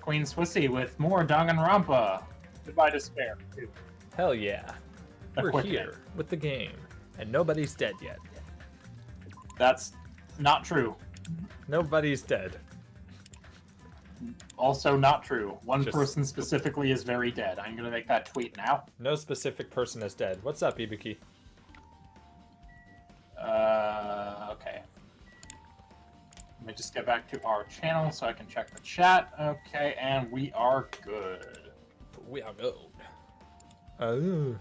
Queen Swissy with more Danganronpa. Goodbye Despair, too. Hell yeah. A We're quick here hit. with the game, and nobody's dead yet. That's not true. Nobody's dead. Also not true. One Just- person specifically is very dead. I'm gonna make that tweet now. No specific person is dead. What's up, Ibuki? Okay. Let me just get back to our channel so I can check the chat. Okay, and we are good. We are good. Oh.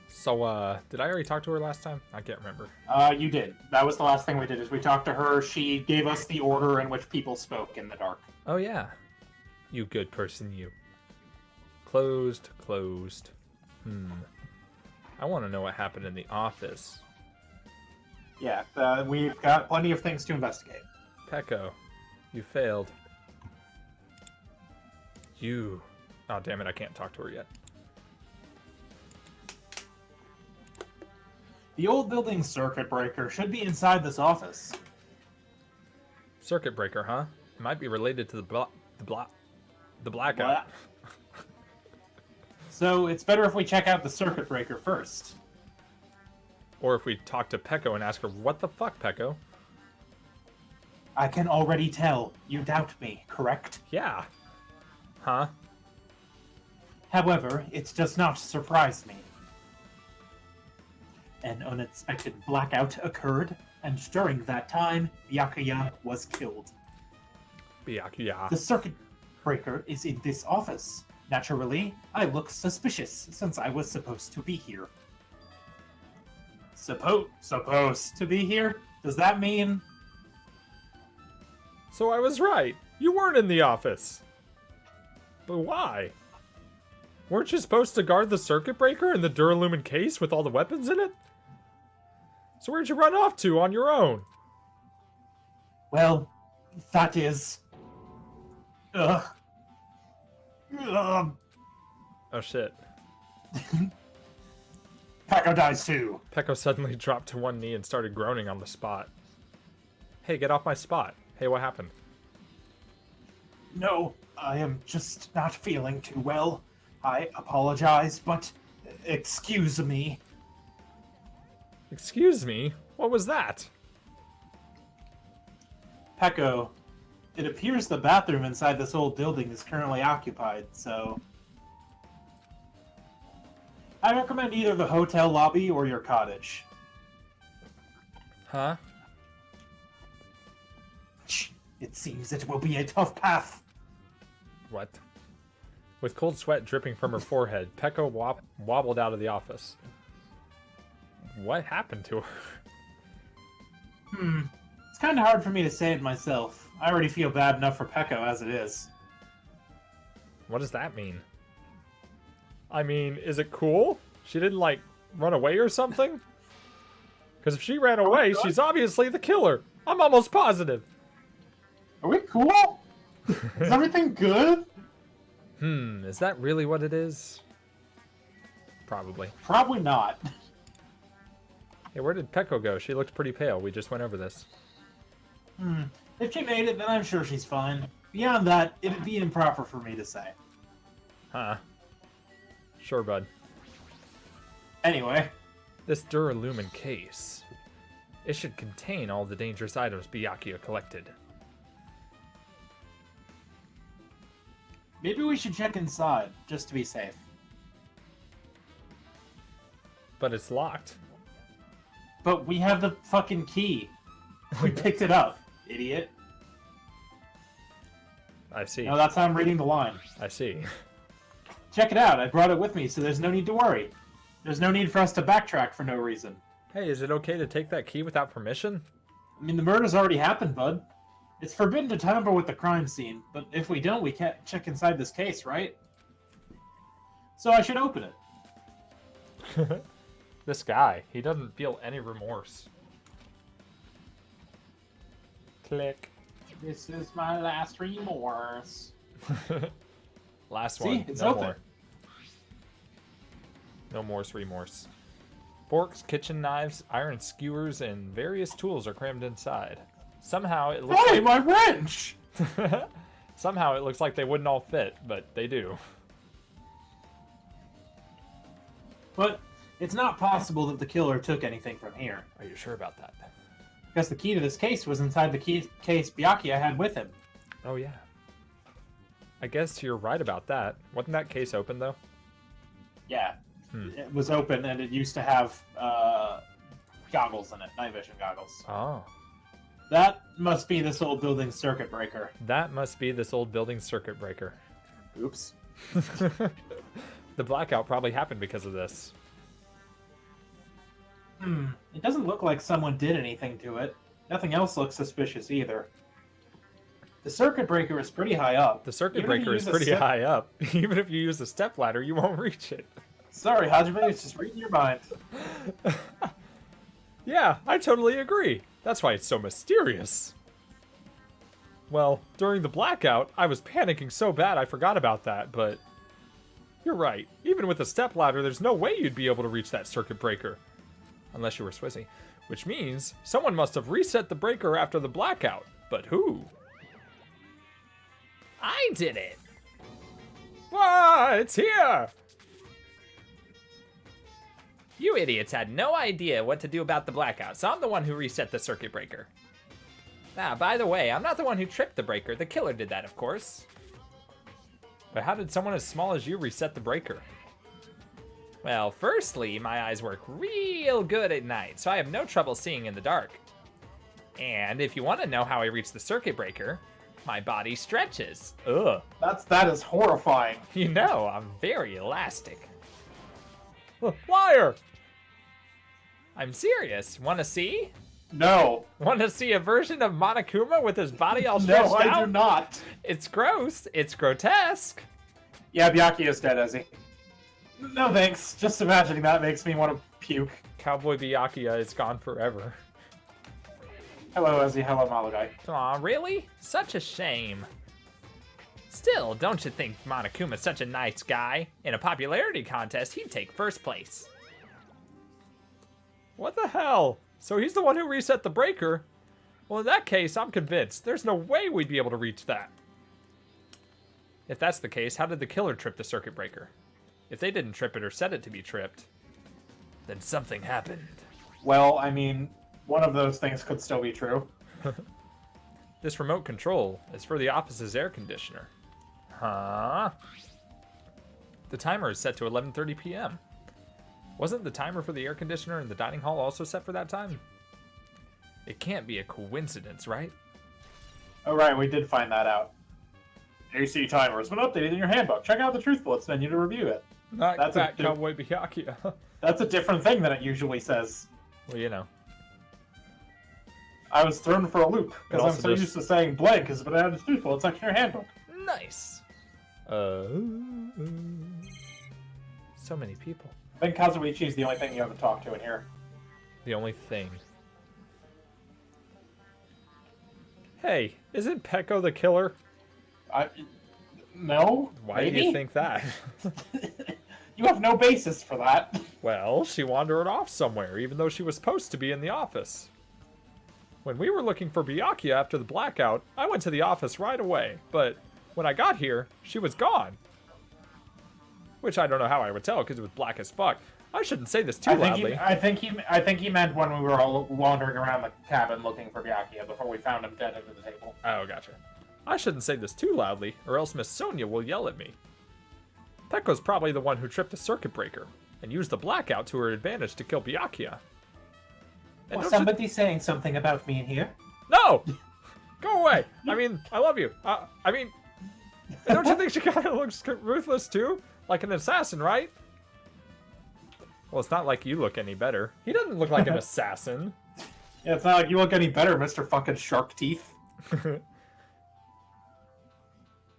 So, did I already talk to her last time? I can't remember. You did. That was the last thing we did, is we talked to her. She gave us the order in which people spoke in the dark. Oh, yeah. You good person, you. Closed, closed. I want to know what happened in the office. Yeah, we've got plenty of things to investigate. Pecco, you failed. You. Oh, damn it, I can't talk to her yet. The old building's circuit breaker should be inside this office. Circuit breaker, huh? It might be related to the blackout. Blah. So it's better if we check out the circuit breaker first. Or if we talk to Pecco and ask her, what the fuck, Pecco? I can already tell you doubt me, correct? Yeah. Huh? However, it does not surprise me. An unexpected blackout occurred, and during that time, Byakuya was killed. Byakuya. The circuit breaker is in this office. Naturally, I look suspicious since I was supposed to be here. Supposed to be here? Does that mean... So I was right. You weren't in the office. But why? Weren't you supposed to guard the circuit breaker in the Duralumin case with all the weapons in it? So where'd you run off to on your own? Well, that is... Ugh. Oh shit. Paco dies too. Pecco suddenly dropped to one knee and started groaning on the spot. Hey, get off my spot. Hey, what happened? No, I am just not feeling too well. I apologize, but excuse me. Excuse me? What was that? Pecco, it appears the bathroom inside this old building is currently occupied, so... I recommend either the hotel lobby or your cottage. Huh? It seems it will be a tough path. What? With cold sweat dripping from her forehead, Pecco wobbled out of the office. What happened to her? It's kind of hard for me to say it myself. I already feel bad enough for Pecco as it is. What does that mean? I mean, is it cool? She didn't, like, run away or something? Because if she ran away, she's obviously the killer. I'm almost positive. Are we cool? Is everything good? Is that really what it is? Probably. Probably not. Hey, where did Pecco go? She looked pretty pale. We just went over this. If she made it, then I'm sure she's fine. Beyond that, it'd be improper for me to say. Huh. Sure, bud. Anyway. This Duralumin case. It should contain all the dangerous items Byakuya collected. Maybe we should check inside, just to be safe. But it's locked. But we have the fucking key. We picked it up, idiot. I see. No, that's how I'm reading the line. I see. Check it out, I brought it with me, so there's no need to worry. There's no need for us to backtrack for no reason. Hey, is it okay to take that key without permission? I mean, the murder's already happened, bud. It's forbidden to tamper with the crime scene, but if we don't, we can't check inside this case, right? So I should open it. This guy, he doesn't feel any remorse. Click. This is my last remorse. Last See, one. it's No open. more. No more remorse. Forks, kitchen knives, iron skewers, and various tools are crammed inside. Somehow it looks Hey, my wrench! Somehow it looks like they wouldn't all fit, but they do. But it's not possible that the killer took anything from here. Are you sure about that? Because the key to this case was inside the case Byakuya had with him. Oh, yeah. I guess you're right about that. Wasn't that case open, though? Yeah. It was open, and it used to have goggles in it, night vision goggles. Oh. That must be this old building circuit breaker. That must be this old building circuit breaker. Oops. The blackout probably happened because of this. It doesn't look like someone did anything to it. Nothing else looks suspicious either. The circuit breaker is pretty high up. The circuit breaker is pretty high up. Even if you use a stepladder, you won't reach it. Sorry, Hajime, it's just reading your mind. Yeah, I totally agree. That's why it's so mysterious. Well, during the blackout, I was panicking so bad I forgot about that, but... You're right. Even with a stepladder, there's no way you'd be able to reach that circuit breaker. Unless you were Swizzy. Which means someone must have reset the breaker after the blackout. But who? I did it! Wah! It's here! You idiots had no idea what to do about the blackout, so I'm the one who reset the circuit breaker. Ah, by the way, I'm not the one who tripped the breaker. The killer did that, of course. But how did someone as small as you reset the breaker? Well, firstly, my eyes work real good at night, so I have no trouble seeing in the dark. And if you want to know how I reached the circuit breaker, my body stretches. Ugh. That is horrifying. You know, I'm very elastic. Liar! I'm serious. Want to see? No. Want to see a version of Monokuma with his body all stretched No, out? I do not. It's gross. It's grotesque. Yeah, Byakuya's dead, is he? No thanks. Just imagining that makes me want to puke. Cowboy Byakuya is gone forever. Hello, Ezzy. Hello, Malagai. Aw, really? Such a shame. Still, don't you think Monokuma's such a nice guy? In a popularity contest, he'd take first place. What the hell? So he's the one who reset the breaker? Well, in that case, I'm convinced. There's no way we'd be able to reach that. If that's the case, how did the killer trip the circuit breaker? If they didn't trip it or set it to be tripped, then something happened. Well, I mean, one of those things could still be true. This remote control is for the office's air conditioner. Huh? The timer is set to 11:30 p.m. Wasn't the timer for the air conditioner in the dining hall also set for that time? It can't be a coincidence, right? Oh, right, we did find that out. AC timer has been updated in your handbook. Check out the Truth Bullets menu to review it. Not That's that Cowboy Byakuya. That's a different thing than it usually says. Well, you know. I was thrown for a loop, because I'm so used to saying blank has been added to Truth Bullets section in your handbook. Nice. So many people. I think Kazuichi is the only thing you haven't talked to in here. The only thing. Hey, isn't Peko the killer? No? Why Maybe? do you think that? You have no basis for that. Well, she wandered off somewhere, even though she was supposed to be in the office. When we were looking for Byakuya after the blackout, I went to the office right away, but when I got here, she was gone. Which I don't know how I would tell, because it was black as fuck. I shouldn't say this too loudly. I think he meant when we were all wandering around the cabin looking for Byakuya before we found him dead under the table. Oh, gotcha. I shouldn't say this too loudly, or else Miss Sonia will yell at me. Pekko's probably the one who tripped the circuit breaker, and used the blackout to her advantage to kill Byakuya. And Was somebody saying something about me in here? No! Go away! I mean, I love you. I mean, don't you think she kind of looks ruthless too? Like an assassin, right? Well, it's not like you look any better. He doesn't look like an assassin. Yeah, it's not like you look any better, Mr. fucking Shark Teeth.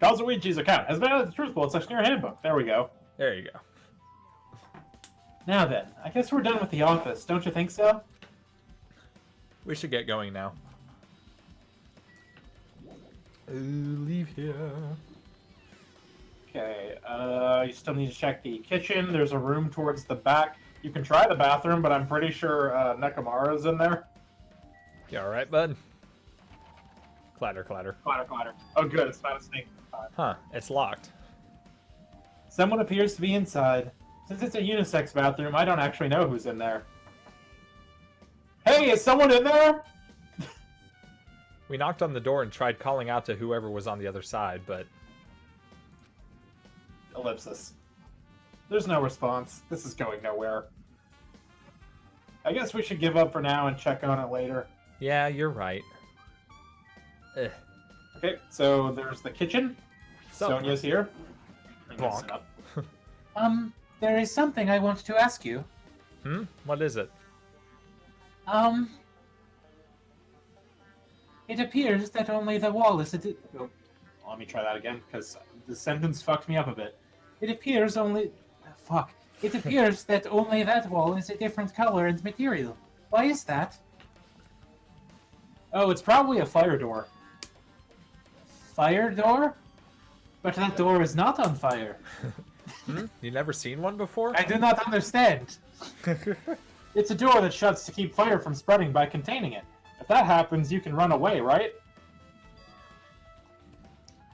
Kazuichi's account has been added to the Truth Bullet section in your handbook. There we go. There you go. Now then, I guess we're done with the office, don't you think so? We should get going now. Leave here. Okay, you still need to check the kitchen. There's a room towards the back. You can try the bathroom, but I'm pretty sure Nekomara's in there. You alright, bud? Clatter, clatter. Clatter, clatter. Oh, good. It's not a snake. Huh, it's locked. Someone appears to be inside. Since it's a unisex bathroom, I don't actually know who's in there. Hey, is someone in there? We knocked on the door and tried calling out to whoever was on the other side, but... Ellipsis. There's no response. This is going nowhere. I guess we should give up for now and check on it later. Yeah, you're right. Ugh. Okay, so there's the kitchen. So- Sonia's here. Bonk. There is something I want to ask you. What is it? It appears that only the wall is oh, let me try that again, because the sentence fucked me up a bit. It appears only... Fuck. It appears that only that wall is a different color and material. Why is that? Oh, it's probably a fire door. Fire door? But that door is not on fire. You never seen one before? I do not understand. It's a door that shuts to keep fire from spreading by containing it. If that happens, you can run away, right?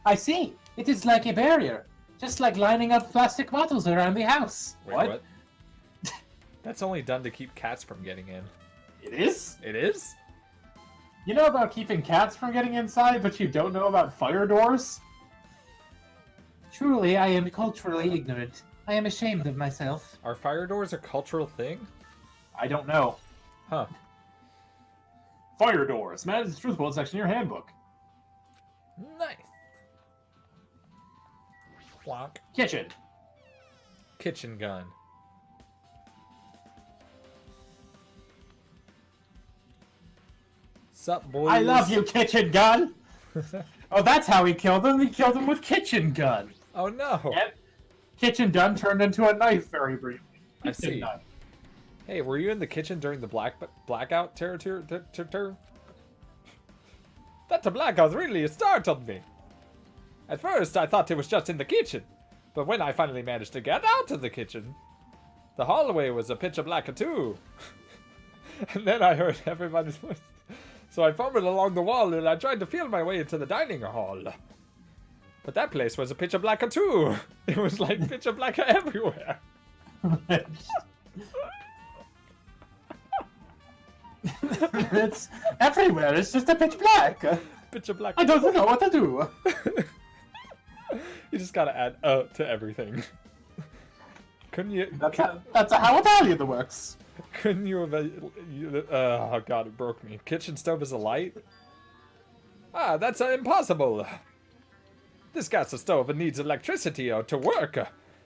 I see. It is like a barrier. Just like lining up plastic bottles around the house. Wait, what? That's only done to keep cats from getting in. It is? It is? You know about keeping cats from getting inside, but you don't know about fire doors? Truly, I am culturally ignorant. I am ashamed of myself. Are fire doors a cultural thing? I don't know. Huh. Fire doors. Man, it's truthful. It's actually in your handbook. Nice. Walk. Kitchen. Kitchen gun. Sup, boys? I love you, kitchen gun! Oh, that's how he killed him. He killed him with kitchen gun. Oh, no. Yep. Kitchen gun turned into a knife very briefly. I Kitchen see. gun. Hey, were you in the kitchen during the blackout territory? That blackout really startled me. At first, I thought it was just in the kitchen, but when I finally managed to get out of the kitchen, the hallway was a pitch black too. And then I heard everybody's voice. So I fumbled along the wall and I tried to feel my way into the dining hall. But that place was a pitch black too. It was like pitch black everywhere. It's everywhere. It's just a pitch black. Pitch black. I don't know what to do. You just gotta add to everything. Couldn't you? That's how Italian works. Couldn't you have? Oh god, it broke me. Kitchen stove is a light. Ah, that's impossible. This gas stove needs electricity to work,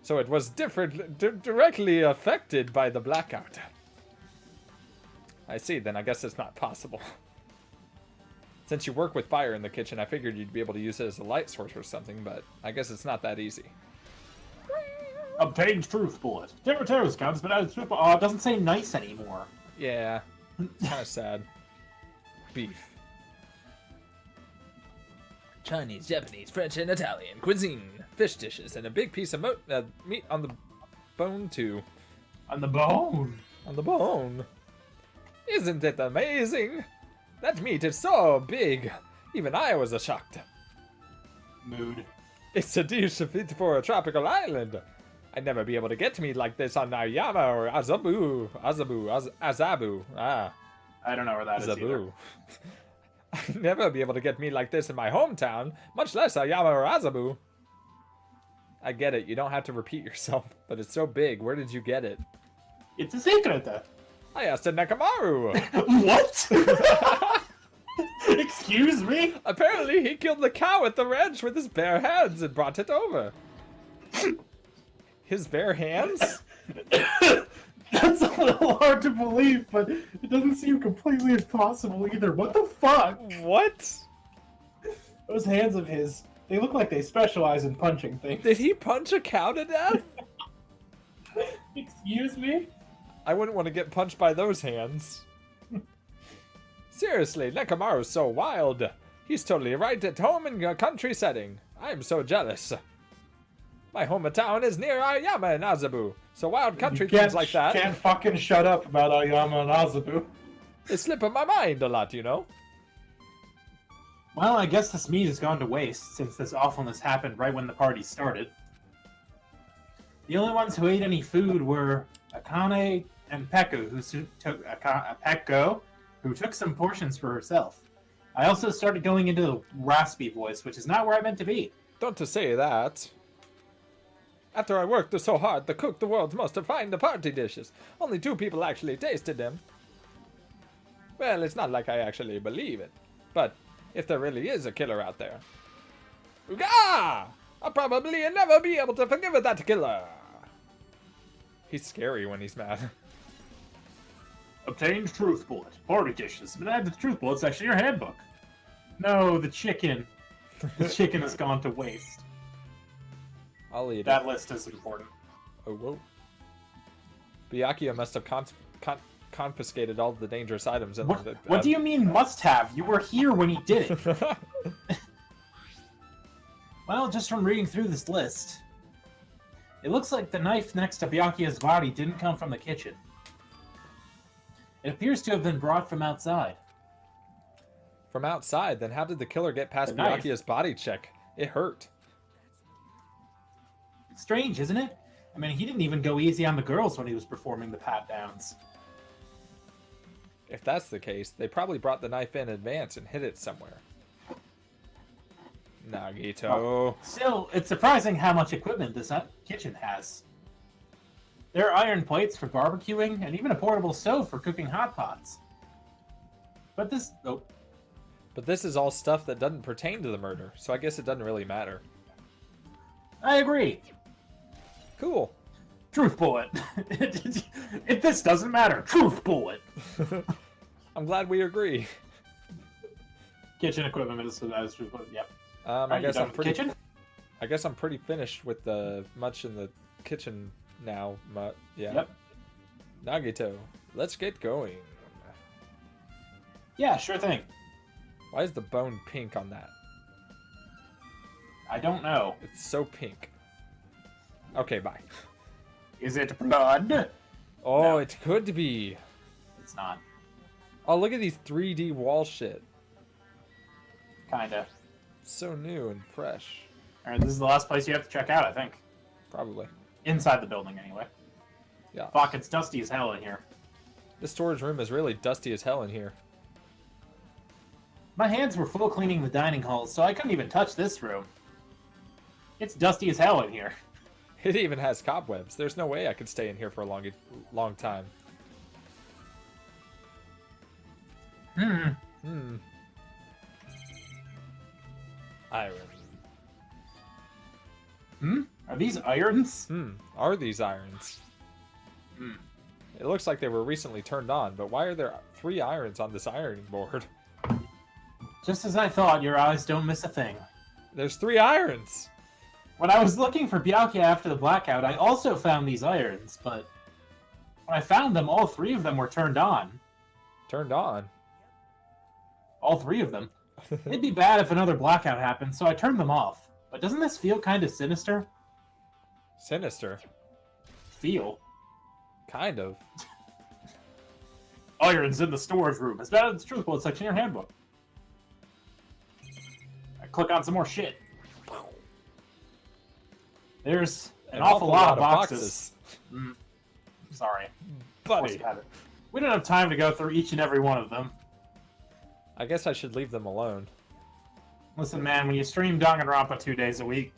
so it was directly affected by the blackout. I see. Then I guess it's not possible. Since you work with fire in the kitchen, I figured you'd be able to use it as a light source or something, but I guess it's not that easy. Obtained truth bullet. Terror's counts, but it doesn't say nice anymore. Yeah, it's kind of sad. Beef. Chinese, Japanese, French, and Italian cuisine. Fish dishes and a big piece of meat on the bone too. On the bone? On the bone. Isn't it amazing? That meat is so big. Even I was shocked. Mood. It's a dish fit for a tropical island. I'd never be able to get meat like this on Ayama or Azabu. Ah. I don't know where that is either. I'd never be able to get meat like this in my hometown, much less Ayama or Azabu. I get it, you don't have to repeat yourself, but it's so big. Where did you get it? It's a secret. I asked Nekamaru. What? Excuse me? Apparently he killed the cow at the ranch with his bare hands and brought it over. His bare hands? That's a little hard to believe, but it doesn't seem completely impossible either. What the fuck? What? Those hands of his, they look like they specialize in punching things. Did he punch a cow to death? Excuse me? I wouldn't want to get punched by those hands. Seriously, Nekamaru's so wild. He's totally right at home in a country setting. I'm so jealous. My hometown is near Ayama and Azabu, so wild country things like that. You can't fucking shut up about Ayama and Azabu. They slip in my mind a lot, you know? Well, I guess this meat has gone to waste, since this awfulness happened right when the party started. The only ones who ate any food were Akane and Peko, who took some portions for herself. I also started going into the raspy voice, which is not where I meant to be. Don't to say that. After I worked so hard to cook the world's most refined party dishes, only 2 people actually tasted them. Well, it's not like I actually believe it, but if there really is a killer out there, Uga! I'll probably never be able to forgive that killer. He's scary when he's mad. Obtained truth bullet. Party dishes. But add the truth bullet section in your handbook. No, the chicken. The chicken has gone to waste. I'll eat that it. list is important. Oh, whoa. Byakuya must have confiscated all the dangerous items in there. What do you mean must have? You were here when he did it. Well, just from reading through this list, it looks like the knife next to Byakuya's body didn't come from the kitchen. It appears to have been brought from outside. From outside? Then how did the killer get past The knife. Byakuya's body check? It hurt. Strange, isn't it? I mean, he didn't even go easy on the girls when he was performing the pat-downs. If that's the case, they probably brought the knife in advance and hid it somewhere. Nagito. Oh. Still, it's surprising how much equipment this kitchen has. There are iron plates for barbecuing, and even a portable stove for cooking hot pots. But this... Oh. But this is all stuff that doesn't pertain to the murder, so I guess it doesn't really matter. I agree. Cool. Truth bullet. This doesn't matter. Truth bullet. I'm glad we agree. Kitchen equipment is truth bullet. Yep. I guess I'm pretty. Kitchen? I guess I'm pretty finished with the much in the kitchen now. Yeah. Yep. Nagito, let's get going. Yeah, sure thing. Why is the bone pink on that? I don't know. It's so pink. Okay, bye. Is it blood? Oh, No. it could be. It's not. Oh, look at these 3D wall shit. Kinda. So new and fresh. Alright, this is the last place you have to check out, I think. Probably. Inside the building, anyway. Yeah. Fuck, it's dusty as hell in here. This storage room is really dusty as hell in here. My hands were full cleaning the dining halls, so I couldn't even touch this room. It's dusty as hell in here. It even has cobwebs. There's no way I could stay in here for a long time. Iron. Are these irons? Are these irons? It looks like they were recently turned on, but why are there 3 irons on this ironing board? Just as I thought, your eyes don't miss a thing. There's 3 irons! When I was looking for Byakuya after the blackout, I also found these irons, but when I found them, all 3 of them were turned on. Turned on? All 3 of them. It'd be bad if another blackout happened, so I turned them off. But doesn't this feel kind of sinister? Sinister. Feel? Kind of. Irons in the storage room. As bad as the truth bullet section in your handbook. I click on some more shit. There's an awful lot of boxes. Sorry. Buddy. We don't have time to go through each and every one of them. I guess I should leave them alone. Listen, man, when you stream Danganronpa 2 days a week,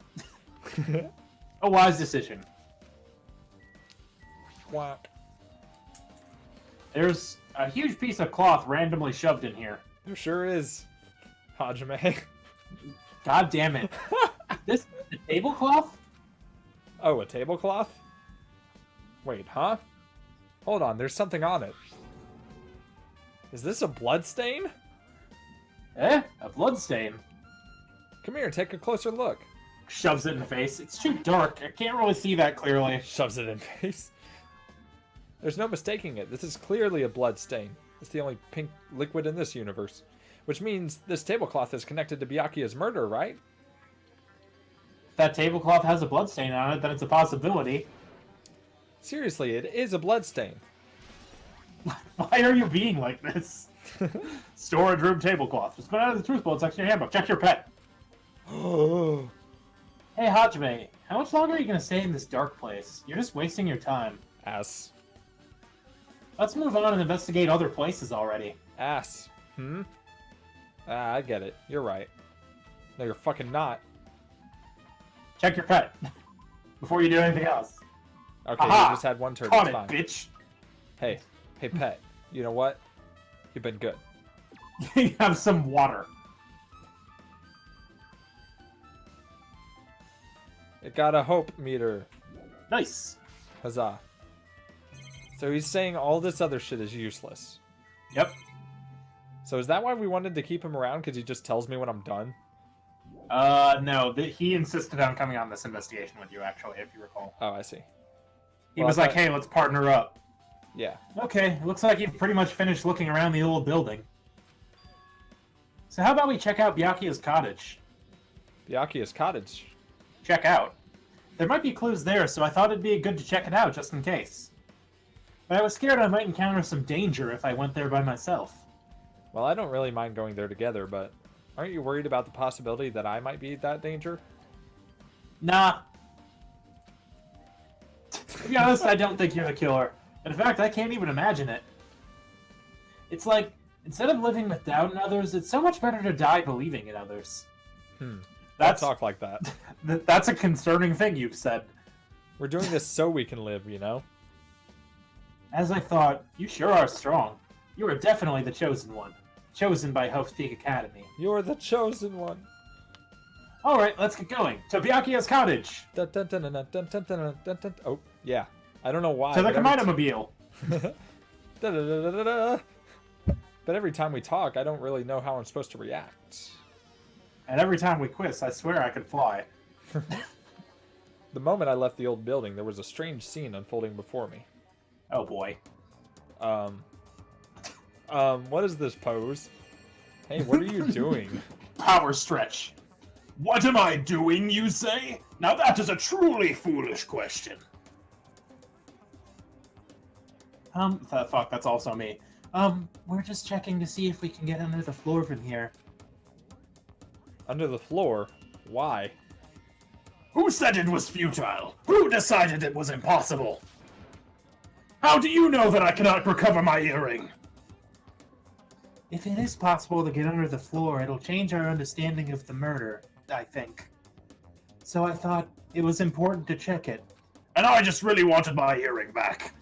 a wise decision. Whack. There's a huge piece of cloth randomly shoved in here. There sure is. Hajime. God damn it. This is a tablecloth? Oh, a tablecloth? Wait, huh? Hold on, there's something on it. Is this a blood stain? Eh? A bloodstain. Come here, take a closer look. Shoves it in the face. It's too dark. I can't really see that clearly. Shoves it in face. There's no mistaking it. This is clearly a blood stain. It's the only pink liquid in this universe. Which means this tablecloth is connected to Byakuya's murder, right? If that tablecloth has a bloodstain on it, then it's a possibility. Seriously, it is a blood stain. Why are you being like this? Storage room tablecloth. Just put out of the truth bowl section of your handbook. Check your pet. Hey, Hajime, how much longer are you going to stay in this dark place? You're just wasting your time. Ass. Let's move on and investigate other places already. Ass. Ah, I get it. You're right. No, you're fucking not. Check your pet. Before you do anything else. Okay, Aha! you just had one turn. Caught It's it, fine. bitch. Hey, pet. You know what? You've been good. You have some water. It got a hope meter. Nice. Huzzah. So he's saying all this other shit is useless. Yep. So is that why we wanted to keep him around? Because he just tells me when I'm done? No. He insisted on coming on this investigation with you, actually, if you recall. Oh, I see. He was like, hey, let's partner up. Yeah. Okay, looks like you've pretty much finished looking around the old building. So how about we check out Byakuya's cottage? Byakuya's cottage. Check out. There might be clues there, so I thought it'd be good to check it out, just in case. But I was scared I might encounter some danger if I went there by myself. Well, I don't really mind going there together, but aren't you worried about the possibility that I might be that danger? Nah. To be honest, I don't think you're the killer. In fact, I can't even imagine it. It's like, instead of living with doubt in others, it's so much better to die believing in others. Don't That's talk like that. That's a concerning thing you've said. We're doing this so we can live, you know? As I thought, you sure are strong. You are definitely the chosen one. Chosen by Hope's Peak Academy. You're the chosen one. Alright, let's get going. To Byakuya's cottage! Dun, dun, dun, dun, dun, dun, dun, dun, dun, dun. Oh, yeah. I don't know why. To the but every Kamaitamobile! Da, da, da, da, da, da. But every time we talk, I don't really know how I'm supposed to react. And every time we quiz, I swear I could fly. The moment I left the old building, there was a strange scene unfolding before me. Oh boy. What is this pose? Hey, what are you doing? Power stretch. What am I doing, you say? Now that is a truly foolish question. Fuck, that's also me. We're just checking to see if we can get under the floor from here. Under the floor? Why? Who said it was futile? Who decided it was impossible? How do you know that I cannot recover my earring? If it is possible to get under the floor, it'll change our understanding of the murder, I think. So I thought it was important to check it. And I just really wanted my earring back.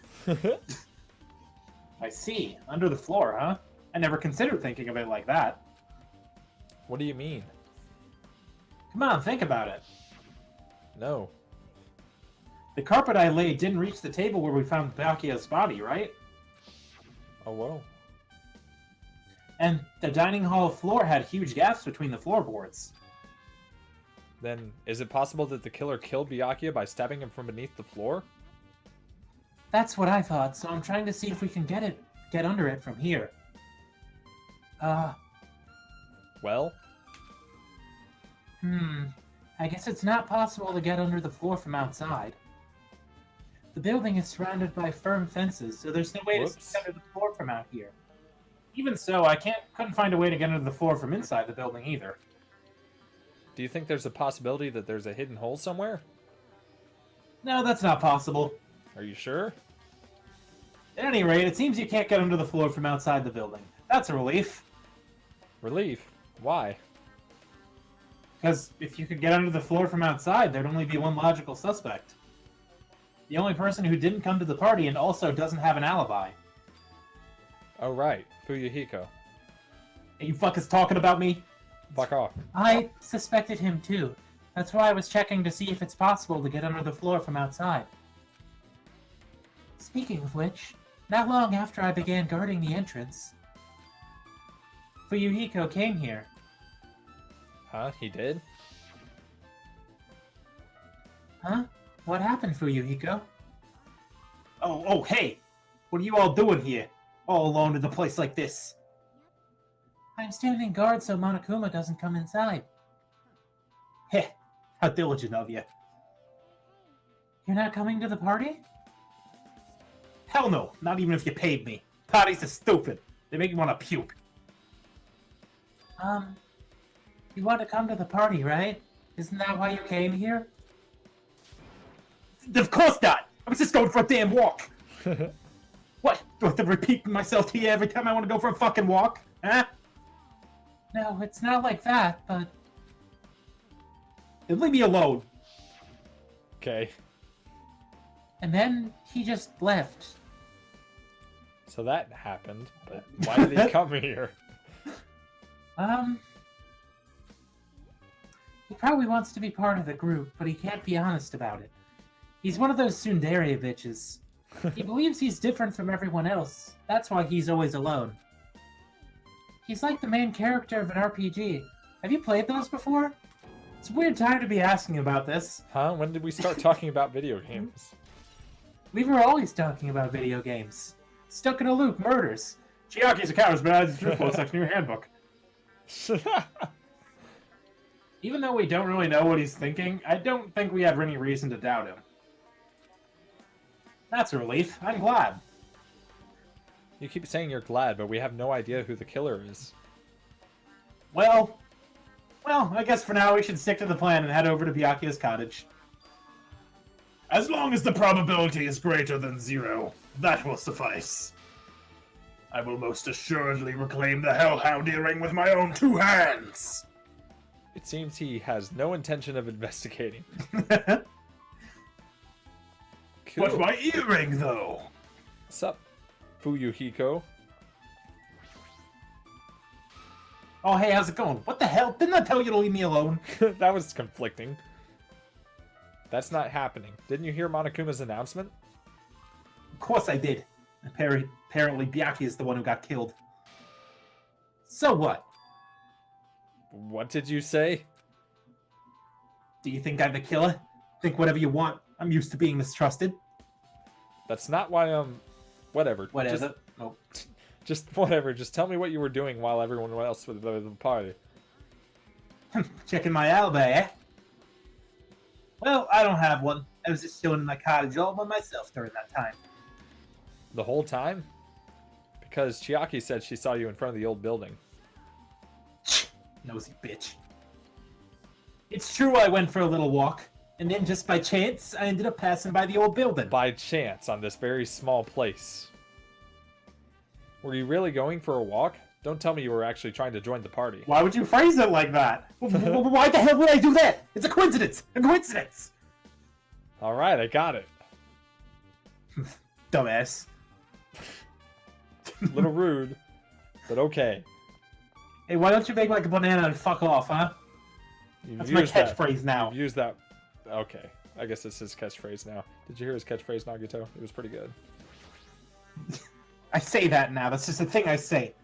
I see. Under the floor, huh? I never considered thinking of it like that. What do you mean? Come on, think about it. No. The carpet I laid didn't reach the table where we found Byakuya's body, right? Oh, whoa. And the dining hall floor had huge gaps between the floorboards. Then, is it possible that the killer killed Byakuya by stabbing him from beneath the floor? That's what I thought, so I'm trying to see if we can get under it from here. Well? I guess it's not possible to get under the floor from outside. The building is surrounded by firm fences, so there's no way to see under the floor from out here. Even so, I couldn't find a way to get under the floor from inside the building either. Do you think there's a possibility that there's a hidden hole somewhere? No, that's not possible. Are you sure? At any rate, it seems you can't get under the floor from outside the building. That's a relief. Relief? Why? Because if you could get under the floor from outside, there'd only be one logical suspect. The only person who didn't come to the party and also doesn't have an alibi. Oh, right. Fuyuhiko. Hey, you fuckers talking about me? Fuck off. I suspected him too. That's why I was checking to see if it's possible to get under the floor from outside. Speaking of which, not long after I began guarding the entrance, Fuyuhiko came here. Huh? He did? Huh? What happened, Fuyuhiko? Oh, hey! What are you all doing here? All alone in a place like this? I'm standing guard so Monokuma doesn't come inside. Heh, how diligent of you. You're not coming to the party? Hell no, not even if you paid me. Parties are stupid. They make me want to puke. You want to come to the party, right? Isn't that why you came here? Of course not! I was just going for a damn walk! What? Do I have to repeat myself to you every time I want to go for a fucking walk? Huh? No, it's not like that, but... Leave me alone. Okay. And then he just left. So that happened, but why did he come here? He probably wants to be part of the group, but he can't be honest about it. He's one of those tsundere bitches. He believes he's different from everyone else. That's why he's always alone. He's like the main character of an RPG. Have you played those before? It's a weird time to be asking about this. Huh? When did we start talking about video games? We were always talking about video games. Stuck in a loop, murders. Chiaki's a coward, but that's the truthful section of your handbook. Even though we don't really know what he's thinking, I don't think we have any reason to doubt him. That's a relief. I'm glad. You keep saying you're glad, but we have no idea who the killer is. Well, I guess for now we should stick to the plan and head over to Byakuya's cottage. As long as the probability is greater than 0, that will suffice. I will most assuredly reclaim the Hellhound earring with my own 2 hands! It seems he has no intention of investigating. Cool. But my earring, though? What's up, Fuyuhiko? Oh, hey, how's it going? What the hell? Didn't I tell you to leave me alone? That was conflicting. That's not happening. Didn't you hear Monokuma's announcement? Of course I did. Apparently Byakuya is the one who got killed. So what? What did you say? Do you think I'm the killer? Think whatever you want. I'm used to being mistrusted. That's not why whatever. Whatever. Nope. Just whatever. Just tell me what you were doing while everyone else was at the party. Checking my alibi, eh? Well, I don't have one. I was just chilling in my cottage all by myself during that time. The whole time? Because Chiaki said she saw you in front of the old building. Nosy bitch. It's true I went for a little walk, and then just by chance, I ended up passing by the old building. By chance, on this very small place. Were you really going for a walk? Don't tell me you were actually trying to join the party. Why would you phrase it like that? Why the hell would I do that? It's a coincidence! A coincidence! Alright, I got it. Dumbass. Little rude, but okay. Hey, why don't you make like a banana and fuck off, huh? That's my catchphrase now. You've used that. Okay, I guess it's his catchphrase now. Did you hear his catchphrase, Nagito? It was pretty good. I say that now. That's just a thing I say.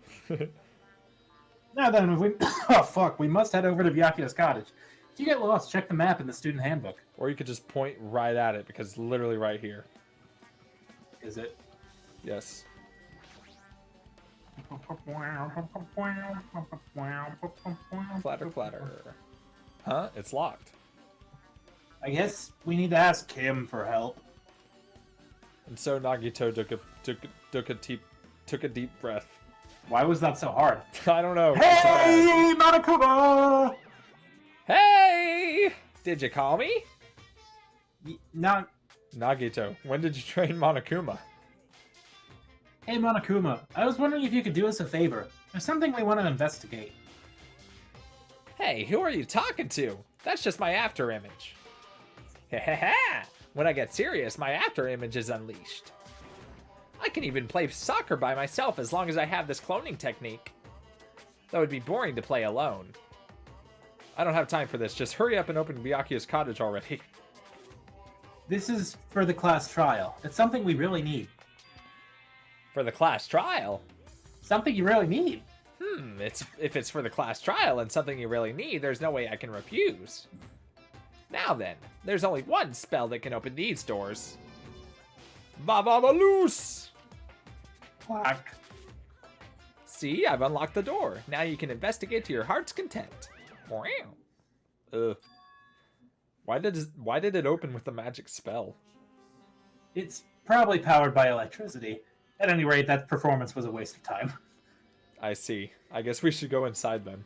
Now then, oh fuck, we must head over to Byakuya's cottage. If you get lost, check the map in the student handbook. Or you could just point right at it, because it's literally right here. Is it? Yes. Clatter, clatter. Huh? It's locked. I guess we need to ask him for help. And so Nagito took a deep breath. Why was that so hard? I don't know. Hey, Monokuma! Hey! Did you call me? Not. Nagito, when did you train Monokuma? Hey, Monokuma. I was wondering if you could do us a favor. There's something we want to investigate. Hey, who are you talking to? That's just my after image. Ha! When I get serious, my after image is unleashed. I can even play soccer by myself as long as I have this cloning technique. That would be boring to play alone. I don't have time for this. Just hurry up and open Byakuya's cottage already. This is for the class trial. It's something we really need. For the class trial? Something you really need. If it's for the class trial and something you really need, there's no way I can refuse. Now then, there's only one spell that can open these doors. Vavavolos! Quack. See, I've unlocked the door. Now you can investigate to your heart's content. Ugh. Why did it open with a magic spell? It's probably powered by electricity. At any rate, that performance was a waste of time. I see. I guess we should go inside then.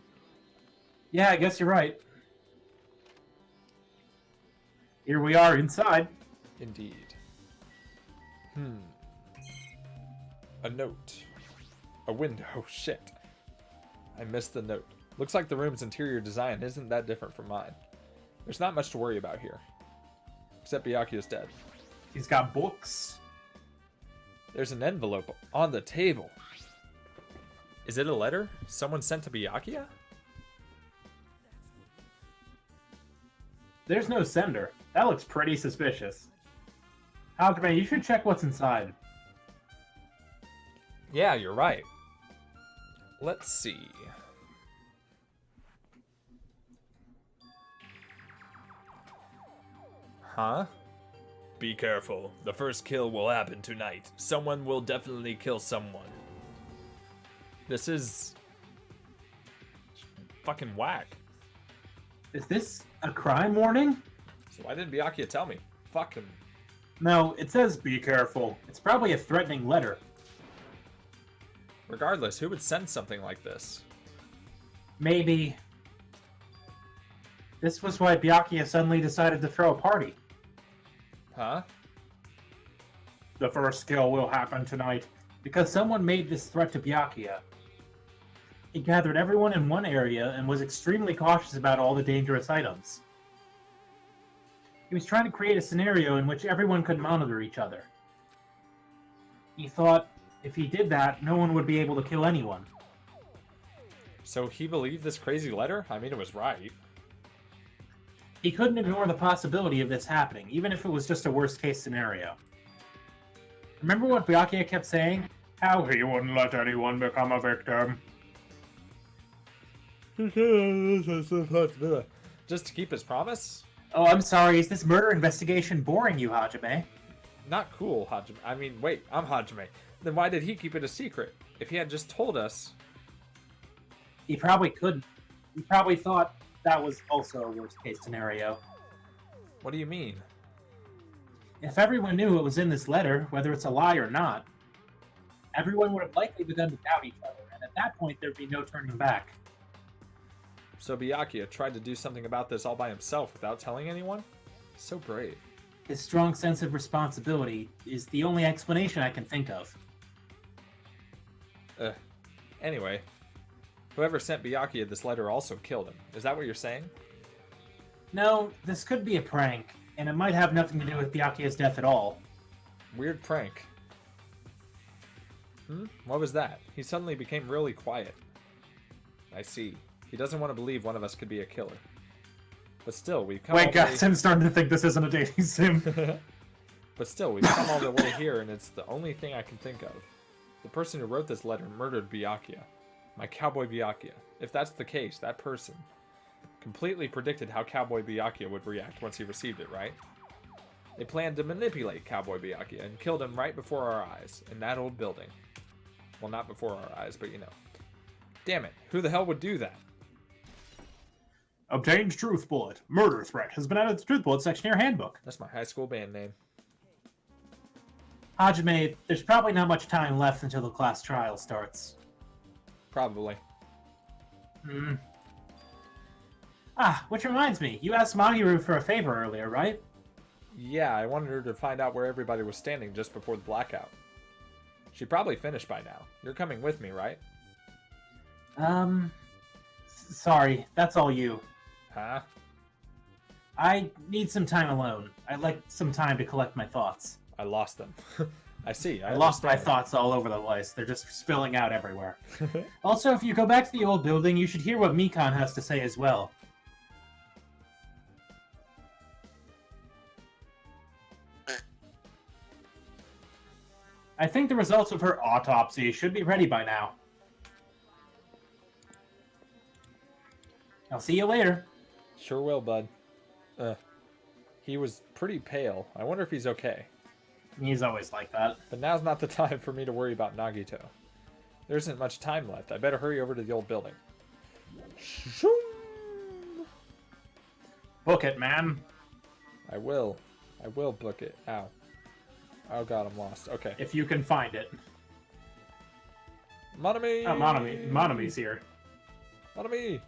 Yeah, I guess you're right. Here we are inside. Indeed. A note. A window. Shit. I missed the note. Looks like the room's interior design isn't that different from mine. There's not much to worry about here. Except Byakuya's dead. He's got books. There's an envelope on the table. Is it a letter someone sent to Byakuya? There's no sender. That looks pretty suspicious. Hajime, you should check what's inside. Yeah, you're right. Let's see. Huh? Be careful. The first kill will happen tonight. Someone will definitely kill someone. This is fucking whack. Is this a crime warning? So why didn't Byakuya tell me? Fuck him. No, it says be careful. It's probably a threatening letter. Regardless, who would send something like this? Maybe this was why Byakuya suddenly decided to throw a party. Huh? The first kill will happen tonight because someone made this threat to Byakuya. He gathered everyone in one area and was extremely cautious about all the dangerous items. He was trying to create a scenario in which everyone could monitor each other. He thought if he did that, no one would be able to kill anyone. So he believed this crazy letter? I mean, it was right. He couldn't ignore the possibility of this happening, even if it was just a worst-case scenario. Remember what Byakuya kept saying? How he wouldn't let anyone become a victim. Just to keep his promise? Oh, I'm sorry, is this murder investigation boring you, Hajime? Not cool, Hajime. I mean, wait, I'm Hajime. Then why did he keep it a secret? If he had just told us... He probably couldn't. He probably thought that was also a worst-case scenario. What do you mean? If everyone knew what was in this letter, whether it's a lie or not, everyone would have likely begun to doubt each other, and at that point there'd be no turning back. So Byakuya tried to do something about this all by himself without telling anyone? So brave. His strong sense of responsibility is the only explanation I can think of. Anyway, whoever sent Byakuya this letter also killed him. Is that what you're saying? No, this could be a prank, and it might have nothing to do with Byakuya's death at all. Weird prank. What was that? He suddenly became really quiet. I see. He doesn't want to believe one of us could be a killer. But still, we've come all Wait, the way... guys, I'm starting to think this isn't a dating sim. But still, we've come all the way here, and it's the only thing I can think of. The person who wrote this letter murdered Byakuya. My Cowboy Byakuya. If that's the case, that person completely predicted how Cowboy Byakuya would react once he received it, right? They planned to manipulate Cowboy Byakuya and killed him right before our eyes, in that old building. Well, not before our eyes, but you know. Damn it, who the hell would do that? Obtained truth bullet. Murder threat has been added to the truth bullet section of your handbook. That's my high school band name. Hajime, there's probably not much time left until the class trial starts. Probably. Which reminds me, you asked Mahiru for a favor earlier, right? Yeah, I wanted her to find out where everybody was standing just before the blackout. She probably finished by now. You're coming with me, right? Sorry, that's all you. Huh? I need some time alone. I'd like some time to collect my thoughts. I lost them. I see. I lost my thoughts all over the place. They're just spilling out everywhere. Also, if you go back to the old building, you should hear what Mikan has to say as well. I think the results of her autopsy should be ready by now. I'll see you later. Sure will, bud. He was pretty pale. I wonder if he's okay. He's always like that. But now's not the time for me to worry about Nagito. There isn't much time left. I better hurry over to the old building. Book it, man. I will. I will book it. Ow. Oh god, I'm lost. Okay. If you can find it. Monami! Oh, Monami's here. Monami!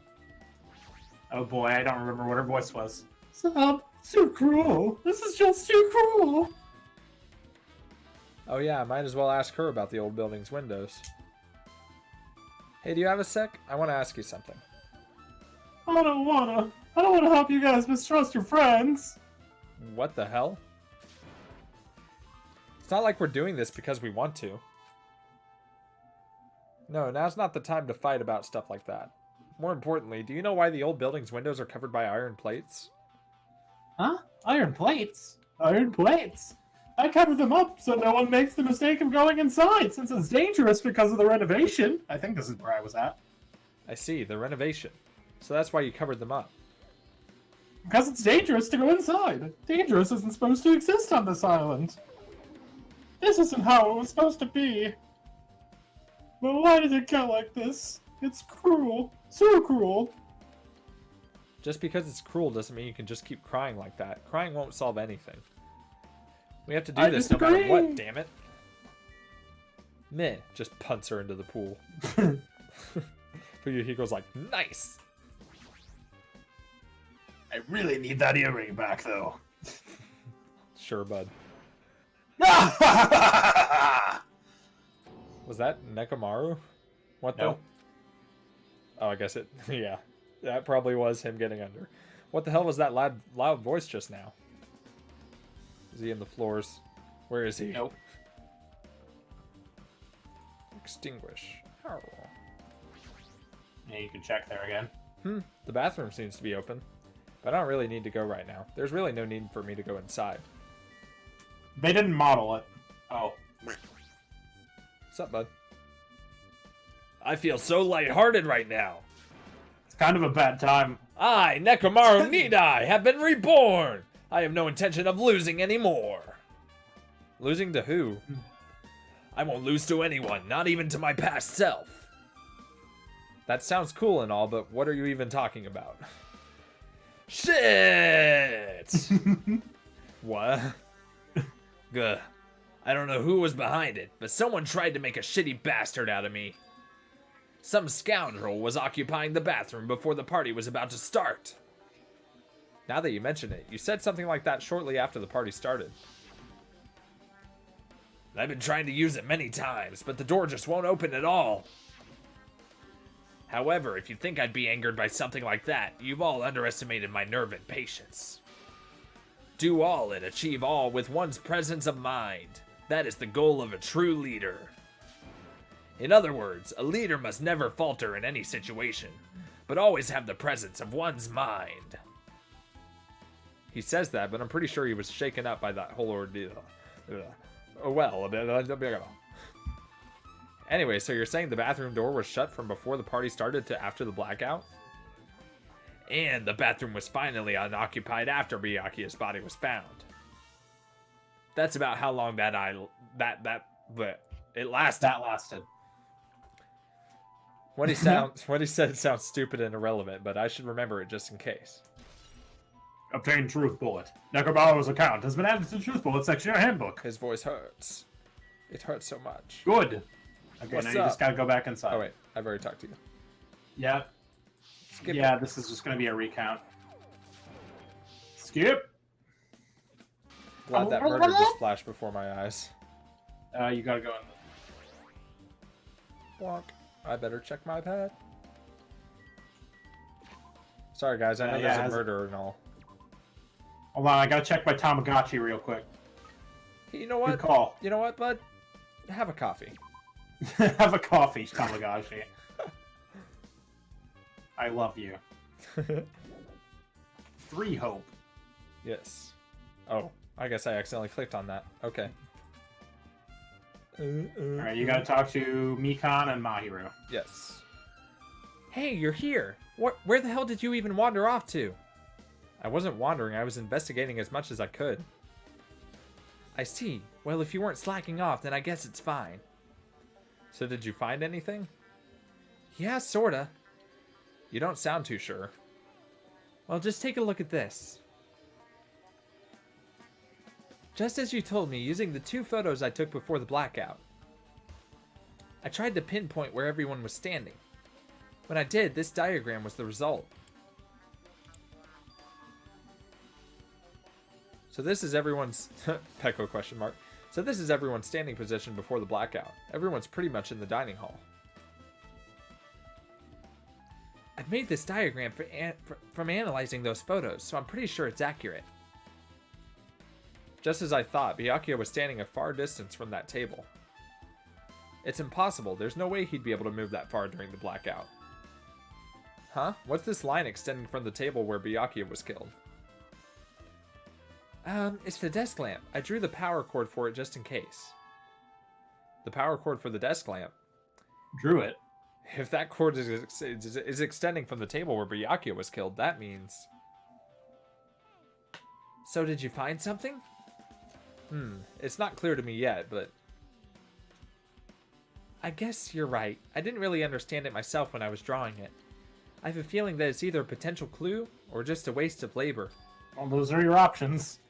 Oh boy, I don't remember what her voice was. Stop! Too cruel! This is just too cruel! Oh yeah, I might as well ask her about the old building's windows. Hey, do you have a sec? I want to ask you something. I don't wanna help you guys mistrust your friends! What the hell? It's not like we're doing this because we want to. No, now's not the time to fight about stuff like that. More importantly, do you know why the old building's windows are covered by iron plates? Huh? Iron plates? Iron plates! I cover them up so no one makes the mistake of going inside, since it's dangerous because of the renovation. I think this is where I was at. I see, the renovation. So that's why you covered them up. Because it's dangerous to go inside. Dangerous isn't supposed to exist on this island. This isn't how it was supposed to be. But why did it get like this? It's cruel. So cruel. Just because it's cruel doesn't mean you can just keep crying like that. Crying won't solve anything. We have to do this no matter what, damn it. Meh, just punts her into the pool. He goes like, nice! I really need that earring back, though. Sure, bud. Was that Nekomaru? What the? Nope. Oh, I guess it... Yeah. That probably was him getting under. What the hell was that loud voice just now? Is he in the floors? Where is he? Nope. Extinguish. Oh. Yeah, you can check there again. The bathroom seems to be open. But I don't really need to go right now. There's really no need for me to go inside. They didn't model it. Oh. What's up, bud? I feel so lighthearted right now. It's kind of a bad time. I, Nekomaru Nidai, have been reborn. I have no intention of losing anymore. Losing to who? I won't lose to anyone, not even to my past self. That sounds cool and all, but what are you even talking about? Shit! What? Gah. I don't know who was behind it, but someone tried to make a shitty bastard out of me. Some scoundrel was occupying the bathroom before the party was about to start. Now that you mention it, you said something like that shortly after the party started. I've been trying to use it many times, but the door just won't open at all. However, if you think I'd be angered by something like that, you've all underestimated my nerve and patience. Do all and achieve all with one's presence of mind. That is the goal of a true leader. In other words, a leader must never falter in any situation, but always have the presence of one's mind. He says that, but I'm pretty sure he was shaken up by that whole ordeal. Anyway, so you're saying the bathroom door was shut from before the party started to after the blackout? And the bathroom was finally unoccupied after Byakuya's body was found. That's about how long it lasted. That lasted. What he said sounds stupid and irrelevant, but I should remember it just in case. Obtain Truth Bullet. Nekomaru's account has been added to the Truth Bullet section of your handbook. His voice hurts. It hurts so much. Good. Okay, What's now you up? just gotta go back inside. Oh wait, I've already talked to you. Yeah. Skip Yeah, it. this is just gonna be a recount. Skip. Glad that murder just flashed before my eyes. You gotta go in. Wonk. I better check my pad. Sorry guys, I know yeah, there's a murder and all. Hold on, I gotta check my Tamagotchi real quick. You know what? Good call. You know what, bud? Have a coffee. Have a coffee, Tamagotchi. I love you. 3 hope. Yes. Oh, I guess I accidentally clicked on that. Okay. Alright, you gotta talk to Mikan and Mahiro. Yes. Hey, you're here. Where the hell did you even wander off to? I wasn't wandering, I was investigating as much as I could. I see. Well, if you weren't slacking off, then I guess it's fine. So did you find anything? Yeah, sorta. You don't sound too sure. Well, just take a look at this. Just as you told me, using the 2 photos I took before the blackout. I tried to pinpoint where everyone was standing. When I did, this diagram was the result. So this is everyone's... Pecco question mark. So this is everyone's standing position before the blackout. Everyone's pretty much in the dining hall. I made this diagram from analyzing those photos, so I'm pretty sure it's accurate. Just as I thought, Byakuya was standing a far distance from that table. It's impossible. There's no way he'd be able to move that far during the blackout. Huh? What's this line extending from the table where Byakuya was killed? It's the desk lamp. I drew the power cord for it just in case. The power cord for the desk lamp? Drew it. If that cord is extending from the table where Byakuya was killed, that means... So did you find something? It's not clear to me yet, but... I guess you're right. I didn't really understand it myself when I was drawing it. I have a feeling that it's either a potential clue or just a waste of labor. Well, those are your options.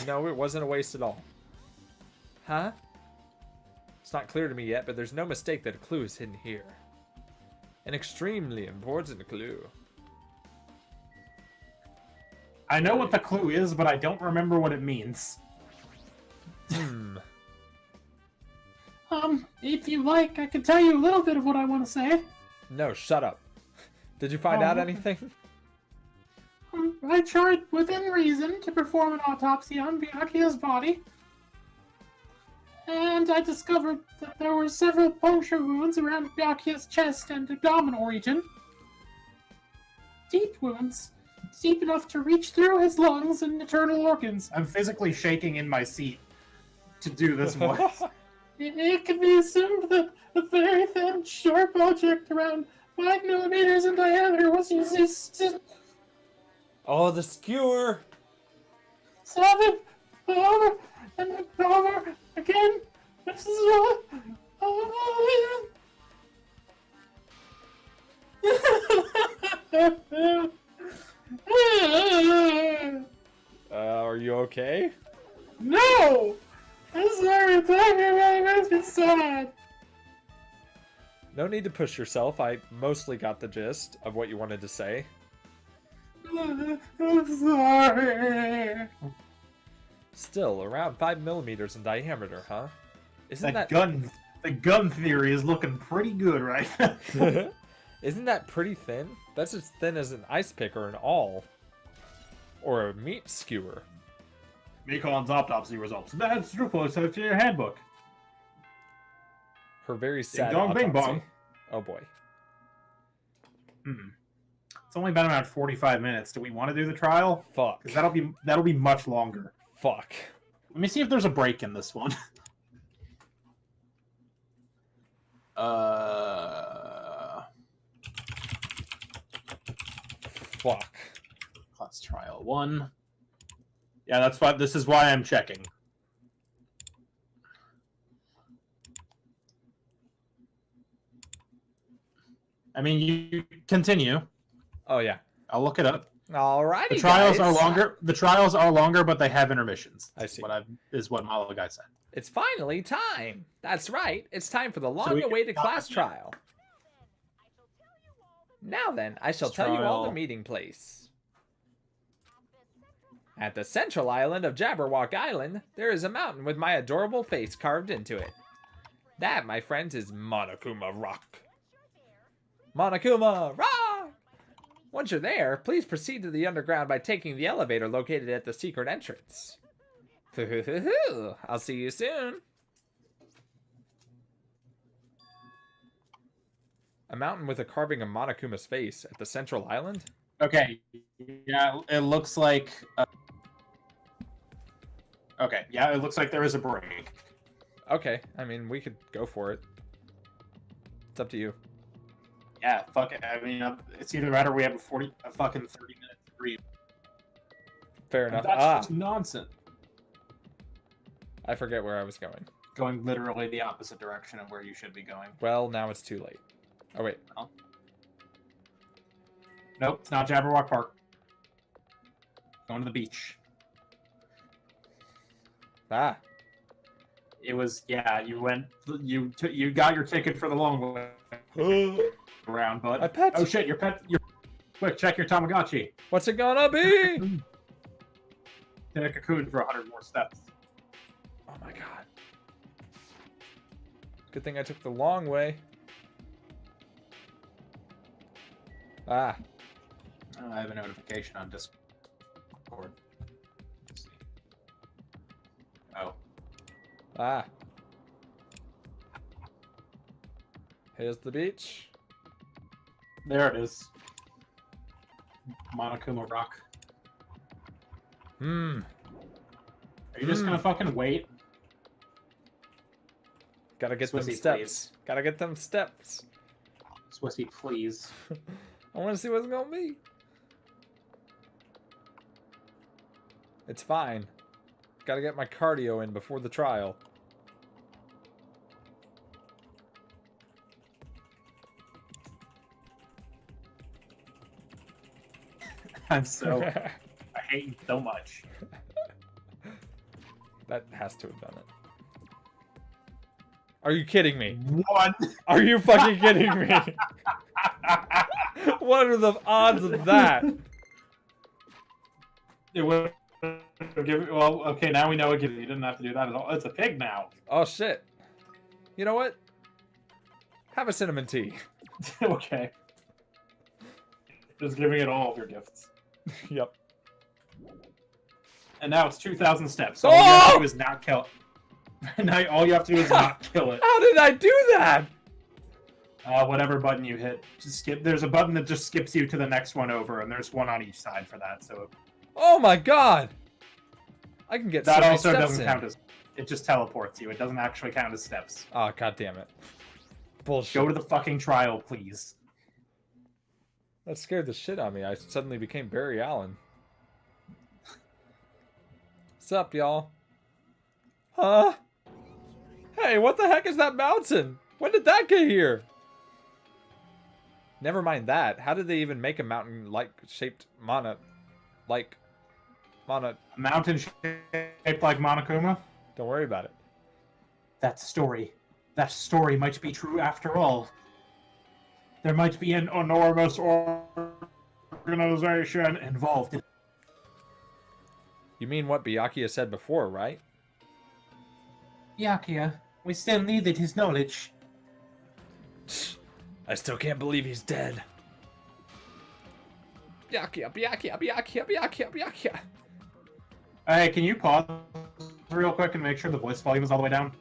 No, it wasn't a waste at all. Huh? It's not clear to me yet, but there's no mistake that a clue is hidden here. An extremely important clue. I know what the clue is, but I don't remember what it means. If you like, I can tell you a little bit of what I want to say. No, shut up. Did you find out anything? I tried, within reason, to perform an autopsy on Byakuya's body. And I discovered that there were several puncture wounds around Byakuya's chest and abdominal region. Deep wounds. Deep enough to reach through his lungs and internal organs. I'm physically shaking in my seat to do this voice. It can be assumed that a very thin, sharp object around 5 millimeters in diameter was used to... Oh, the skewer! Stop it! Over and over again! This is what... Are you okay? No! I'm sorry, it makes me sad. No need to push yourself. I mostly got the gist of what you wanted to say. I'm sorry. Still, around 5 millimeters in diameter, huh? Isn't that... The gun theory is looking pretty good right now. Isn't that pretty thin? That's as thin as an ice pick or an awl. Or a meat skewer. Mikon's autopsy results. That's true close to your handbook. Her very sad Ding dong, autopsy. bing bong. Oh boy. It's only been around 45 minutes. Do we want to do the trial? Fuck. Because that'll be much longer. Fuck. Let me see if there's a break in this one. Fuck. Class trial 1. Yeah, that's why. This is why I'm checking. I mean, you continue. Oh yeah. I'll look it up. Alrighty. The trials guys. are longer. The trials are longer, but they have intermissions. I see. Is what Malagai said. It's finally time. That's right. It's time for the long-awaited class trial. Now then, I shall tell you all the meeting place. At the central island of Jabberwock Island, there is a mountain with my adorable face carved into it. That, my friends, is Monokuma Rock. Monokuma Rock! Once you're there, please proceed to the underground by taking the elevator located at the secret entrance. I'll see you soon. A mountain with a carving of Monokuma's face at the central island? Okay. Yeah, it looks like... Okay, yeah, it looks like there is a break. Okay, I mean, we could go for it. It's up to you. Yeah, fuck it. I mean, it's either that or we have a fucking 30-minute read. Fair enough. That's just nonsense. I forget where I was going. Going literally the opposite direction of where you should be going. Well, now it's too late. Oh, wait. Oh. Nope, it's not Jabberwock Park. Going to the beach. Ah. It was, yeah, you got your ticket for the long way around, bud. My pet. Oh shit, your pet. Quick, check your Tamagotchi. What's it gonna be? Take a cocoon for 100 more steps. Oh my god. Good thing I took the long way. Ah. I have a notification on Discord. Let's see. Oh. Ah. Here's the beach. There it is. Monokuma Rock. Hmm. Are you just gonna fucking wait? Gotta get them Swissy, steps. please. Gotta get them steps. Swissy, please. I want to see what's gonna be. It's fine. Gotta get my cardio in before the trial. I'm so... I hate you so much. That has to have done it. Are you kidding me? One! Are you fucking kidding me? What are the odds of that? It would give. Well, okay, now we know it gives. You didn't have to do that at all. It's a pig now. Oh shit. You know what? Have a cinnamon tea. Okay. Just giving it all of your gifts. Yep. And now it's 2,000 steps. So all you have to do is not kill it. Now all you have to do is not kill it. How did I do that? Whatever button you hit, just skip. There's a button that just skips you to the next one over, and there's one on each side for that. So Oh my god. I can get so that many also steps doesn't in. count as. It just teleports you. It doesn't actually count as steps. Oh god damn it. Bullshit. Go to the fucking trial, please. That scared the shit out of me. I suddenly became Barry Allen. What's up, y'all? Huh? Hey, what the heck is that mountain? When did that get here? Never mind that. How did they even make a mountain-like shaped mana? Like... Mana... A mountain shaped like Monokuma? Don't worry about it. That story might be true after all. There might be an enormous organization involved in. You mean what Byakuya said before, right? Byakuya, we still needed his knowledge. I still can't believe he's dead. Byakuya, Byakuya, Byakuya, Byakuya, Byakuya. Hey, can you pause real quick and make sure the voice volume is all the way down?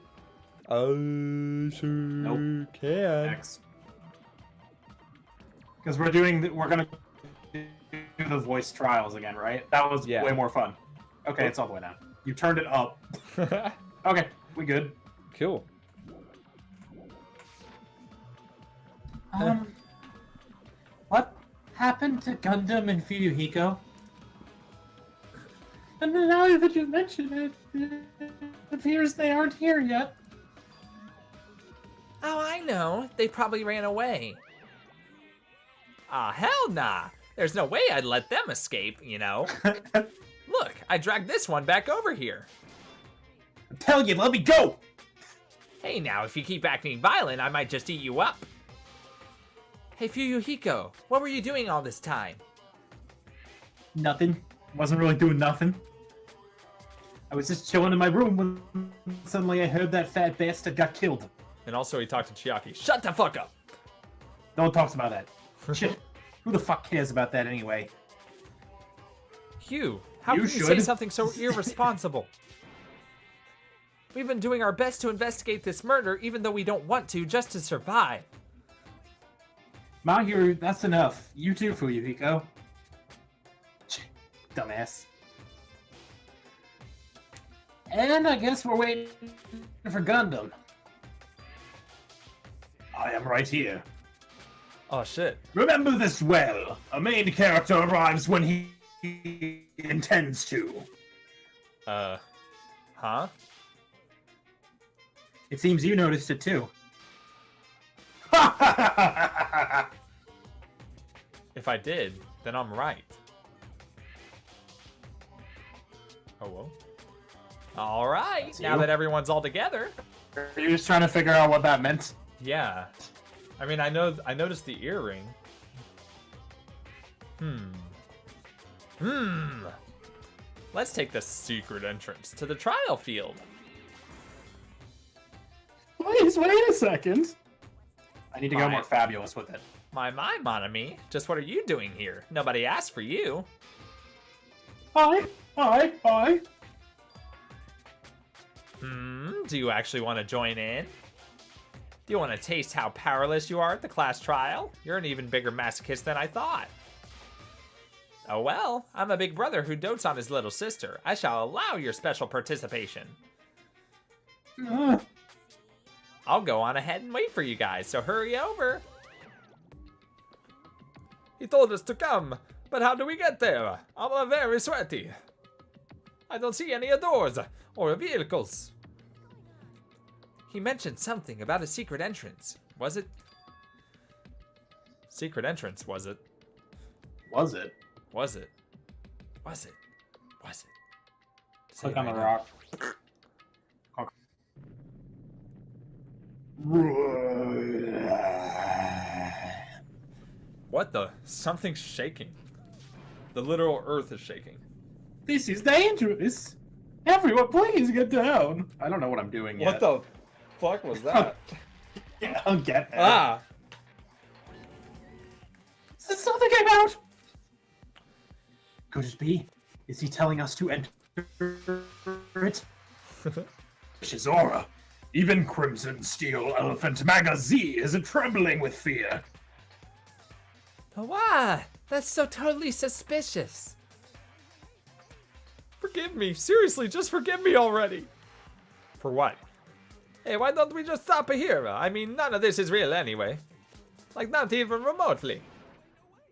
Sure can. Thanks. Because we're gonna do the voice trials again, right? That was Yeah. way more fun. Okay, it's all the way down. You turned it up. Okay, we good. Cool. What happened to Gundam and Fuyuhiko? And now that you mention it, it appears they aren't here yet. Oh, I know. They probably ran away. Ah, hell nah. There's no way I'd let them escape, you know. Look, I dragged this one back over here. I'm telling you, let me go! Hey now, if you keep acting violent, I might just eat you up. Hey Fuyuhiko, what were you doing all this time? Nothing. Wasn't really doing nothing. I was just chilling in my room when suddenly I heard that fat bastard got killed. And also he talked to Chiaki. Shut the fuck up! No one talks about that. Shit. Who the fuck cares about that anyway? Hugh, how You can you say should. something so irresponsible? We've been doing our best to investigate this murder even though we don't want to, just to survive. Mahiru, that's enough. You too, Fuyuhiko. Dumbass. And I guess we're waiting for Gundam. I am right here. Oh shit. Remember this well. A main character arrives when he intends to. Huh? It seems you noticed it too. If I did, then I'm right. Oh well. All right, That's now you. that everyone's all together. Are you just trying to figure out what that meant? Yeah. I mean, I noticed the earring. Let's take the secret entrance to the trial field. Please, wait a second. I need to go Fine. more fabulous with it. My, mon ami. Just what are you doing here? Nobody asked for you. Hi. Do you actually want to join in? Do you want to taste how powerless you are at the class trial? You're an even bigger masochist than I thought. Oh well, I'm a big brother who dotes on his little sister. I shall allow your special participation. I'll go on ahead and wait for you guys, so hurry over. He told us to come, but how do we get there? I'm very sweaty. I don't see any doors or vehicles. He mentioned something about a secret entrance. Was it? Secret entrance, was it? Was it? Was it? Was it? Was it? Say Click it on the right now. rock. What the? Something's shaking. The literal earth is shaking. This is dangerous. Everyone, please get down. I don't know what I'm doing yet. What the fuck was that? Yeah, I'll get there. Ah! Something came out. Could it be? Is he telling us to enter it? Shizora, even Crimson Steel Elephant Magazine is trembling with fear. Why? That's so totally suspicious. Forgive me. Seriously, just forgive me already. For what? Hey, why don't we just stop here? I mean, none of this is real anyway. Like, not even remotely.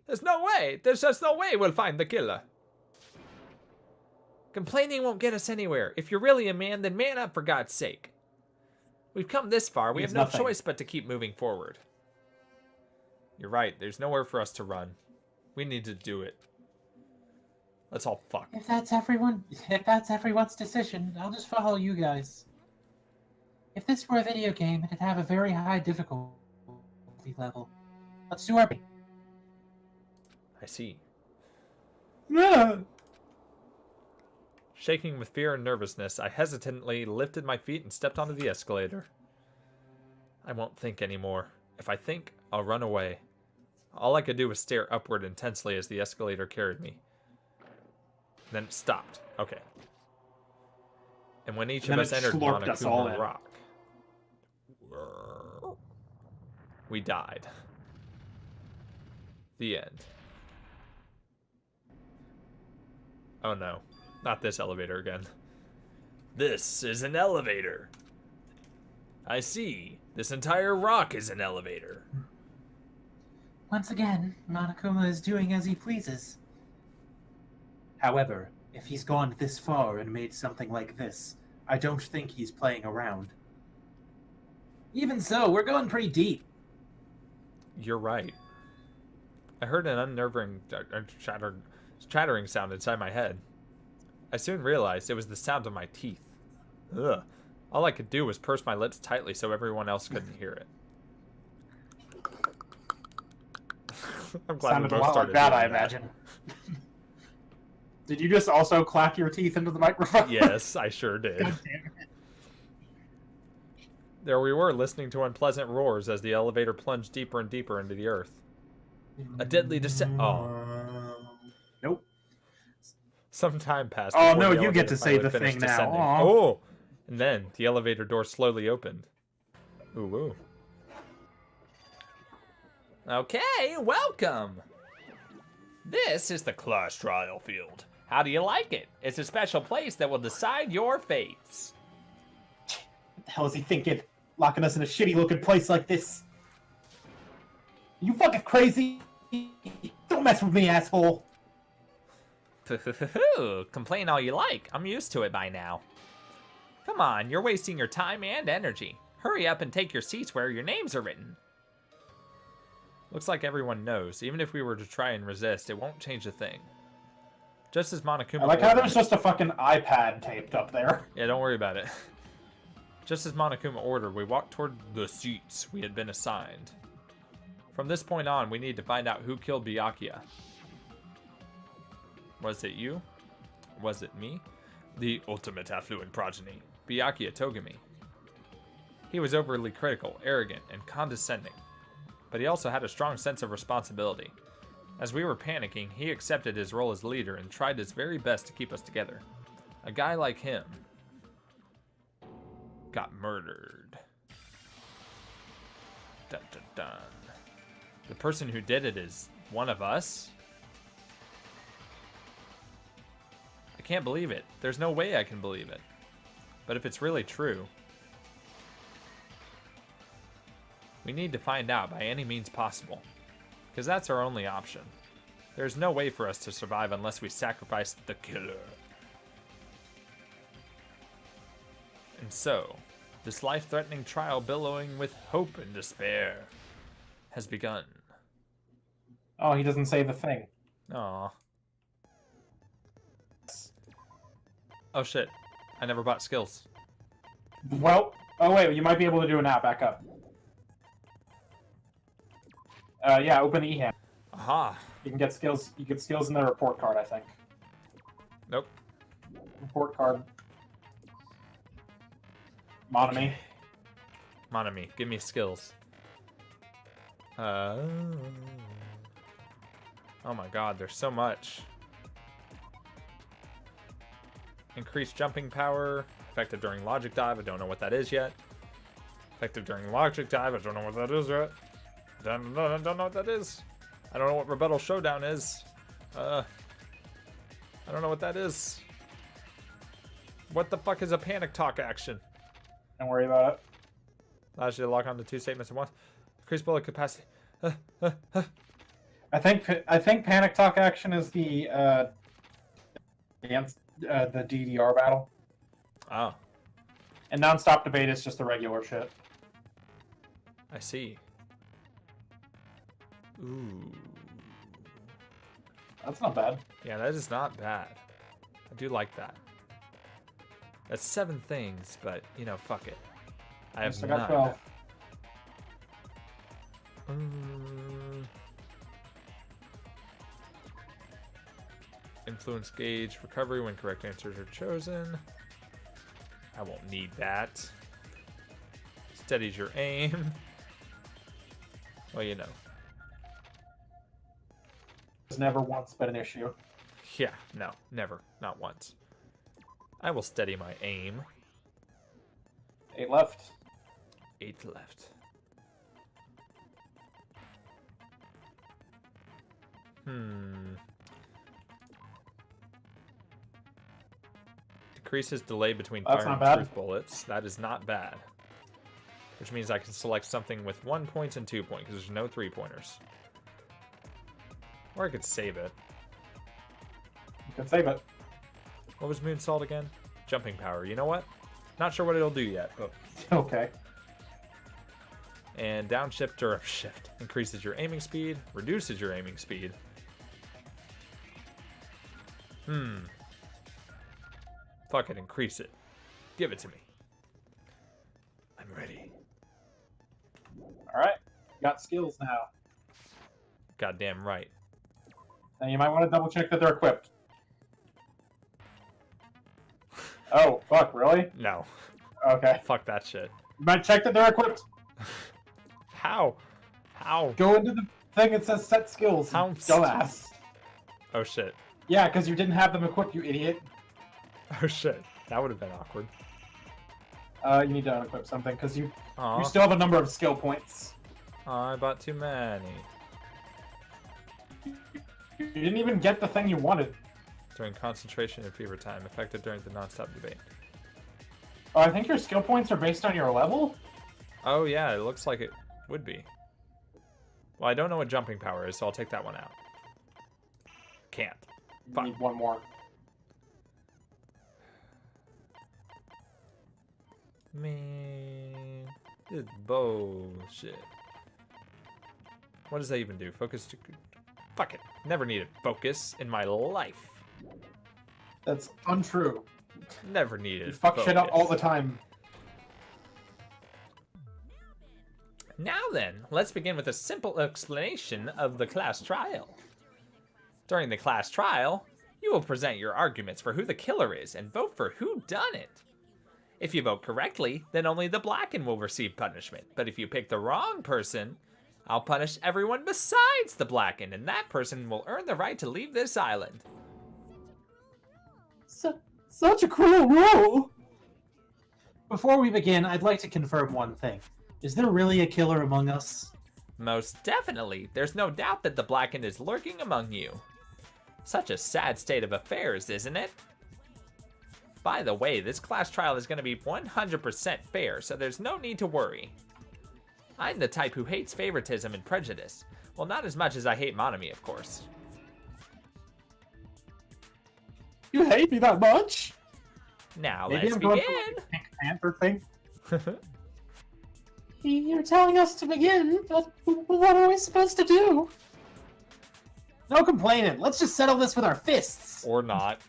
There's no way. There's just no way we'll find the killer. Complaining won't get us anywhere. If you're really a man, then man up for God's sake. We've come this far. We have no nothing. choice but to keep moving forward. You're right. There's nowhere for us to run. We need to do it. Let's all fuck. If that's everyone's decision, I'll just follow you guys. If this were a video game, it'd have a very high difficulty level. Let's do our... I see. Yeah. Shaking with fear and nervousness, I hesitantly lifted my feet and stepped onto the escalator. I won't think anymore. If I think, I'll run away. All I could do was stare upward intensely as the escalator carried me. Then it stopped. Okay. And when each of Then us it entered slurped us all Monokuma in. Rock, we died. The end. Oh no. Not this elevator again. This is an elevator. I see. This entire rock is an elevator. Once again, Monokuma is doing as he pleases. However, if he's gone this far and made something like this, I don't think he's playing around. Even so, we're going pretty deep. You're right. I heard an unnerving chattering sound inside my head. I soon realized it was the sound of my teeth. Ugh. All I could do was purse my lips tightly so everyone else couldn't hear it. I'm glad Sounded we a both lot started like that, doing I imagine. Did you just also clack your teeth into the microphone? Yes, I sure did. God damn it. There we were, listening to unpleasant roars as the elevator plunged deeper and deeper into the earth. A deadly descent. Oh. Nope. Some time passed. Oh, before no, the you get elevator to say finally the finished thing now. descending. Aw. Oh! And then the elevator door slowly opened. Ooh, ooh. Okay, welcome. This is the class trial field. How do you like it? It's a special place that will decide your fates. What the hell is he thinking? Locking us in a shitty-looking place like this? You fucking crazy? Don't mess with me, asshole. Complain all you like. I'm used to it by now. Come on, you're wasting your time and energy. Hurry up and take your seats where your names are written. Looks like everyone knows. Even if we were to try and resist, it won't change a thing. Just as Monokuma I like how ordered- there's just a fucking iPad taped up there. Yeah, don't worry about it. Just as Monokuma ordered, we walked toward the seats we had been assigned. From this point on, we need to find out who killed Byakuya. Was it you? Was it me? The ultimate affluent progeny, Byakuya Togami. He was overly critical, arrogant, and condescending. But he also had a strong sense of responsibility. As we were panicking, he accepted his role as leader and tried his very best to keep us together. A guy like him got murdered. Dun dun dun. The person who did it is one of us? I can't believe it. There's no way I can believe it. But if it's really true, we need to find out by any means possible. Because that's our only option. There's no way for us to survive unless we sacrifice the killer. And so, this life-threatening trial billowing with hope and despair has begun. Oh, he doesn't say the thing. Aww. Oh shit. I never bought skills. Well, oh wait, you might be able to do an app. Back up. Yeah, open the e-hand. Aha. You can get skills. You get skills in the report card, I think. Nope. Report card. Monomy. Monami, give me skills. Oh my god, there's so much. Increased jumping power. Effective during logic dive. I don't know what that is yet. Effective during logic dive. I don't know what that is yet. Don't know what that is. I don't know what rebuttal showdown is. I don't know what that is. What the fuck is a panic talk action? Don't worry about it. Allows you to lock onto two statements at once. Increase bullet capacity. I think panic talk action is the DDR battle, Oh, and non-stop debate is just the regular shit. I see. Ooh. That's not bad. Yeah, that is not bad. I do like that. That's 7 things, but, you know, fuck it. I have I got 9. 12. Influence gauge recovery when correct answers are chosen. I won't need that. Steadies your aim. Well, you know. It's never once been an issue. Yeah, no, never. Not once. I will steady my aim. 8 left. 8 left. Decreases delay between That's firing not bad. truth bullets. That is not bad. Which means I can select something with 1 point and 2 points, because there's no 3-pointers. Or I could save it. You can save it. What was Moonsault again? Jumping power. You know what? Not sure what it'll do yet. But... Okay. And downshift or upshift. Increases your aiming speed, reduces your aiming speed. Fuck it, increase it. Give it to me. I'm ready. Alright. Got skills now. Goddamn right. Now you might want to double check that they're equipped. Oh, fuck, really? No. Okay. Fuck that shit. You might check that they're equipped. How? How? Go into the thing that says set skills, How- dumbass. Oh shit. Yeah, because you didn't have them equipped, you idiot. Oh shit. That would have been awkward. You need to unequip something, because you Aw. still have a number of skill points. Aw, I bought too many. You didn't even get the thing you wanted. During concentration and fever time, effective during the non-stop debate. Oh, I think your skill points are based on your level? Oh yeah, it looks like it would be. Well, I don't know what jumping power is, so I'll take that one out. Can't. You Fuck. need one more. Man, this is bullshit. What does that even do? Focus to... Fuck it. Never needed focus in my life. That's untrue. Never needed. You fuck shit up focus. all the time. Now then, let's begin with a simple explanation of the class trial. During the class trial, you will present your arguments for who the killer is and vote for who done it. If you vote correctly, then only the Blackened will receive punishment. But if you pick the wrong person, I'll punish everyone besides the Blackened, and that person will earn the right to leave this island. Such a cruel rule! Before we begin, I'd like to confirm one thing. Is there really a killer among us? Most definitely, there's no doubt that the Blackened is lurking among you. Such a sad state of affairs, isn't it? By the way, this class trial is going to be 100% fair, so there's no need to worry. I'm the type who hates favoritism and prejudice. Well, not as much as I hate Monami, of course. You hate me that much? Now, Maybe let's I'm going begin. for like a Pink Panther thing. You're telling us to begin, but what are we supposed to do? No complaining. Let's just settle this with our fists. Or not.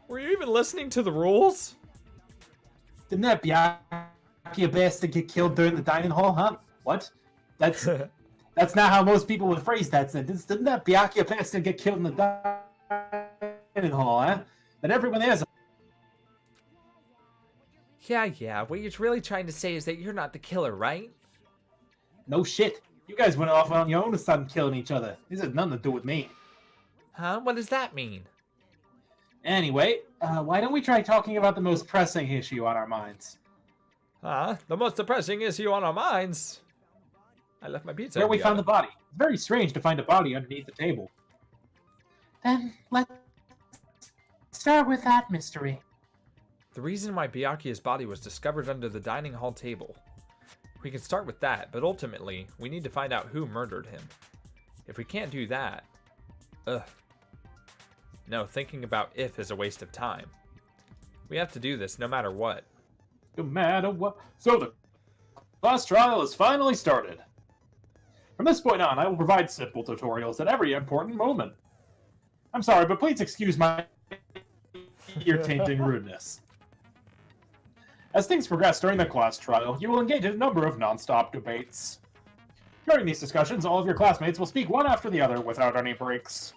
Were you even listening to the rules? Didn't that Byakuya bastard get killed during the dining hall, huh? What? That's not how most people would phrase that sentence. Didn't that Byakuya bastard get killed in the dining hall, huh? Then everyone there's Yeah, what you're really trying to say is that you're not the killer, right? no shit. You guys went off on your own and started killing each other. This has nothing to do with me. Huh? What does that mean? Anyway, why don't we try talking about the most pressing issue on our minds? The most depressing issue on our minds. I left my pizza. Where we found the body. It's very strange to find a body underneath the table. Then let's start with that mystery. The reason why Byakuya's body was discovered under the dining hall table. We can start with that, but ultimately, we need to find out who murdered him. If we can't do that... No, thinking about if is a waste of time. We have to do this no matter what. No matter what. So the class trial is finally started. From this point on, I will provide simple tutorials at every important moment. I'm sorry, but please excuse my ear-tainting rudeness. As things progress during the class trial, you will engage in a number of non-stop debates. During these discussions, all of your classmates will speak one after the other without any breaks.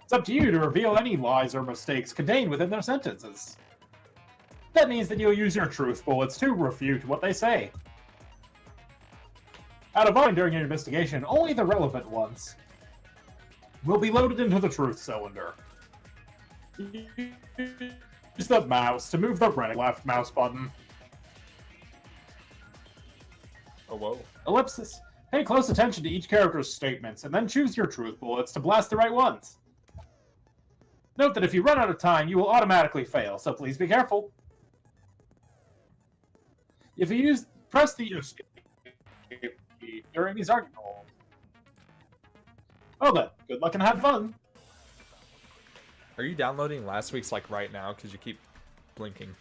It's up to you to reveal any lies or mistakes contained within their sentences. That means that you'll use your truth bullets to refute what they say. Out of mind during your investigation, only the relevant ones will be loaded into the truth cylinder. Use the mouse to move the right and left mouse button. Oh, whoa. Ellipsis. Pay close attention to each character's statements, and then choose your truth bullets to blast the right ones. Note that if you run out of time, you will automatically fail, so please be careful. If you press the escape key during these arguments. Well then, good luck and have fun. Are you downloading last week's like right now? Because you keep blinking.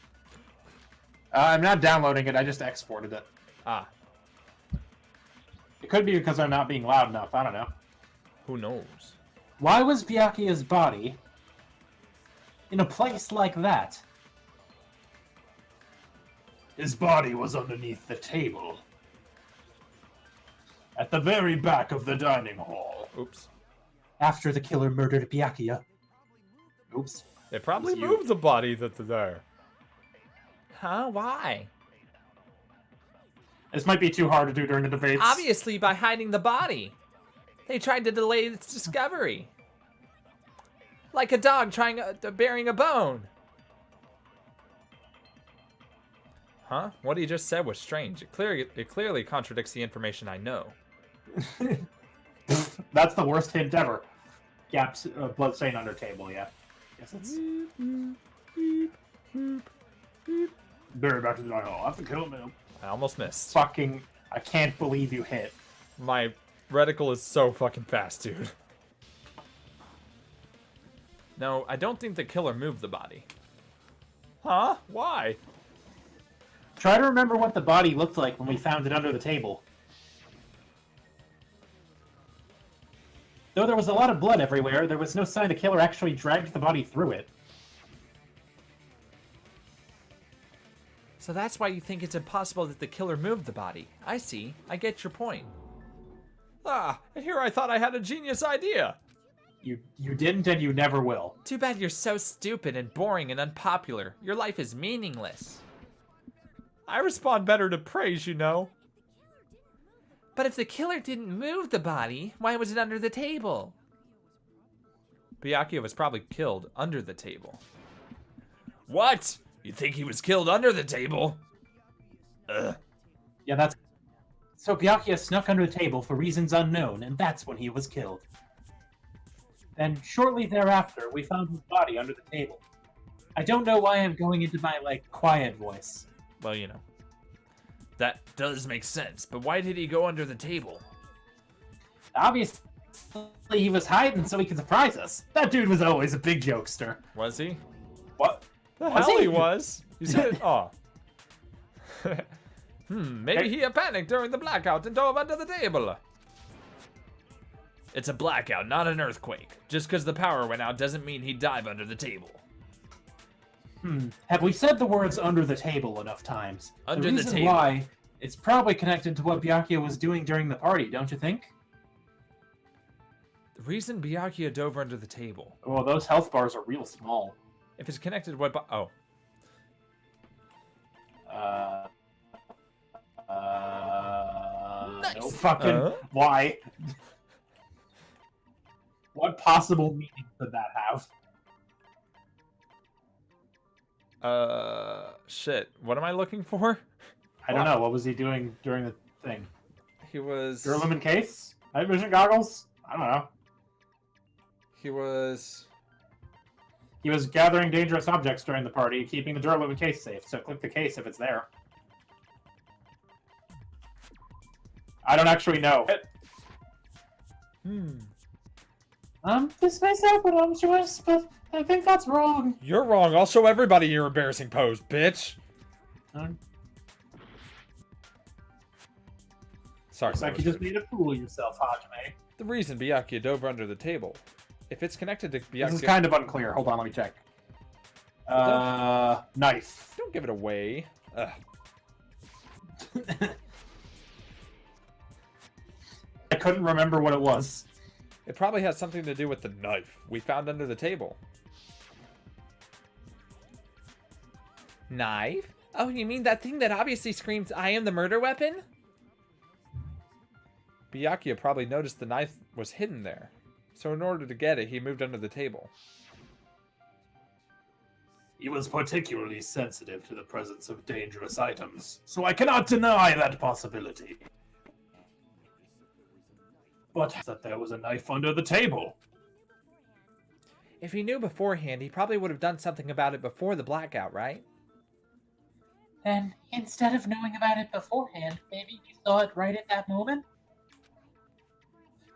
I'm not downloading it, I just exported it. Ah, It could be because I'm not being loud enough, I don't know. who knows? Why was Byakuya's body in a place like that? His body was underneath the table. At the very back of the dining hall. Oops. After the killer murdered Byakuya. Oops. They probably It's you. moved the body that's there. Huh? Why? This might be too hard to do during the debates. Obviously by hiding the body. They tried to delay its discovery. Like a dog trying burying a bone. Huh? What he just said was strange. It clearly contradicts the information I know. That's the worst hint ever. Yeah, blood stain under table, yeah. Guess it's... Very back to the dining hall. After killing him. I almost missed. Fucking... I can't believe you hit. My reticle is so fucking fast, dude. No, I don't think the killer moved the body. Huh? Why? Try to remember what the body looked like when we found it under the table. Though there was a lot of blood everywhere, there was no sign the killer actually dragged the body through it. So that's why you think it's impossible that the killer moved the body. I see. I get your point. Ah, and here I thought I had a genius idea. You didn't, and you never will. Too bad you're so stupid and boring and unpopular. Your life is meaningless. I respond better to praise, you know. But if the killer didn't move the body, why was it under the table? Byakuya was probably killed under the table. What? You think he was killed under the table? Ugh. Yeah, that's... So Byakuya snuck under the table for reasons unknown, and that's when he was killed. Then, shortly thereafter, we found his body under the table. I don't know why I'm going into my, quiet voice. Well, you know. That does make sense, but why did he go under the table? Obviously, he was hiding so he could surprise us. That dude was always a big jokester. Was he? What? The Was hell he? he was. You said, oh. Maybe he panicked during the blackout and dove under the table. It's a blackout, not an earthquake. Just because the power went out doesn't mean he'd dive under the table. Have we said the words under the table enough times? Under the the reason table. why, it's probably connected to what Byakuya was doing during the party, don't you think? The reason Byakuya dove under the table. Well, those health bars are real small. If it's connected, what? Oh. Nice. No fucking... Why? What possible meaning could that have? Shit. What am I looking for? I don't know. What was he doing during the thing? He was... Duralumin case? Night vision goggles? I don't know. He was... He was gathering dangerous objects during the party, keeping the Duralumin case safe, so click the case if it's there. I don't actually know. This may sound presumptuous, but I think that's wrong. You're wrong. I'll show everybody your embarrassing pose, bitch. Sorry. Looks like you just made a fool of yourself, Hajime. The reason Byakuya dove under the table. If it's connected to Byakuya... This is kind of unclear. Hold on, let me check. Knife. Don't give it away. Ugh. I couldn't remember what it was. It probably has something to do with the knife we found under the table. Knife? Oh, you mean that thing that obviously screams, I am the murder weapon? Byakuya probably noticed the knife was hidden there. So in order to get it, he moved under the table. He was particularly sensitive to the presence of dangerous items, so I cannot deny that possibility. But that there was a knife under the table. If he knew beforehand, he probably would have done something about it before the blackout, right? Then, instead of knowing about it beforehand, maybe he saw it right at that moment?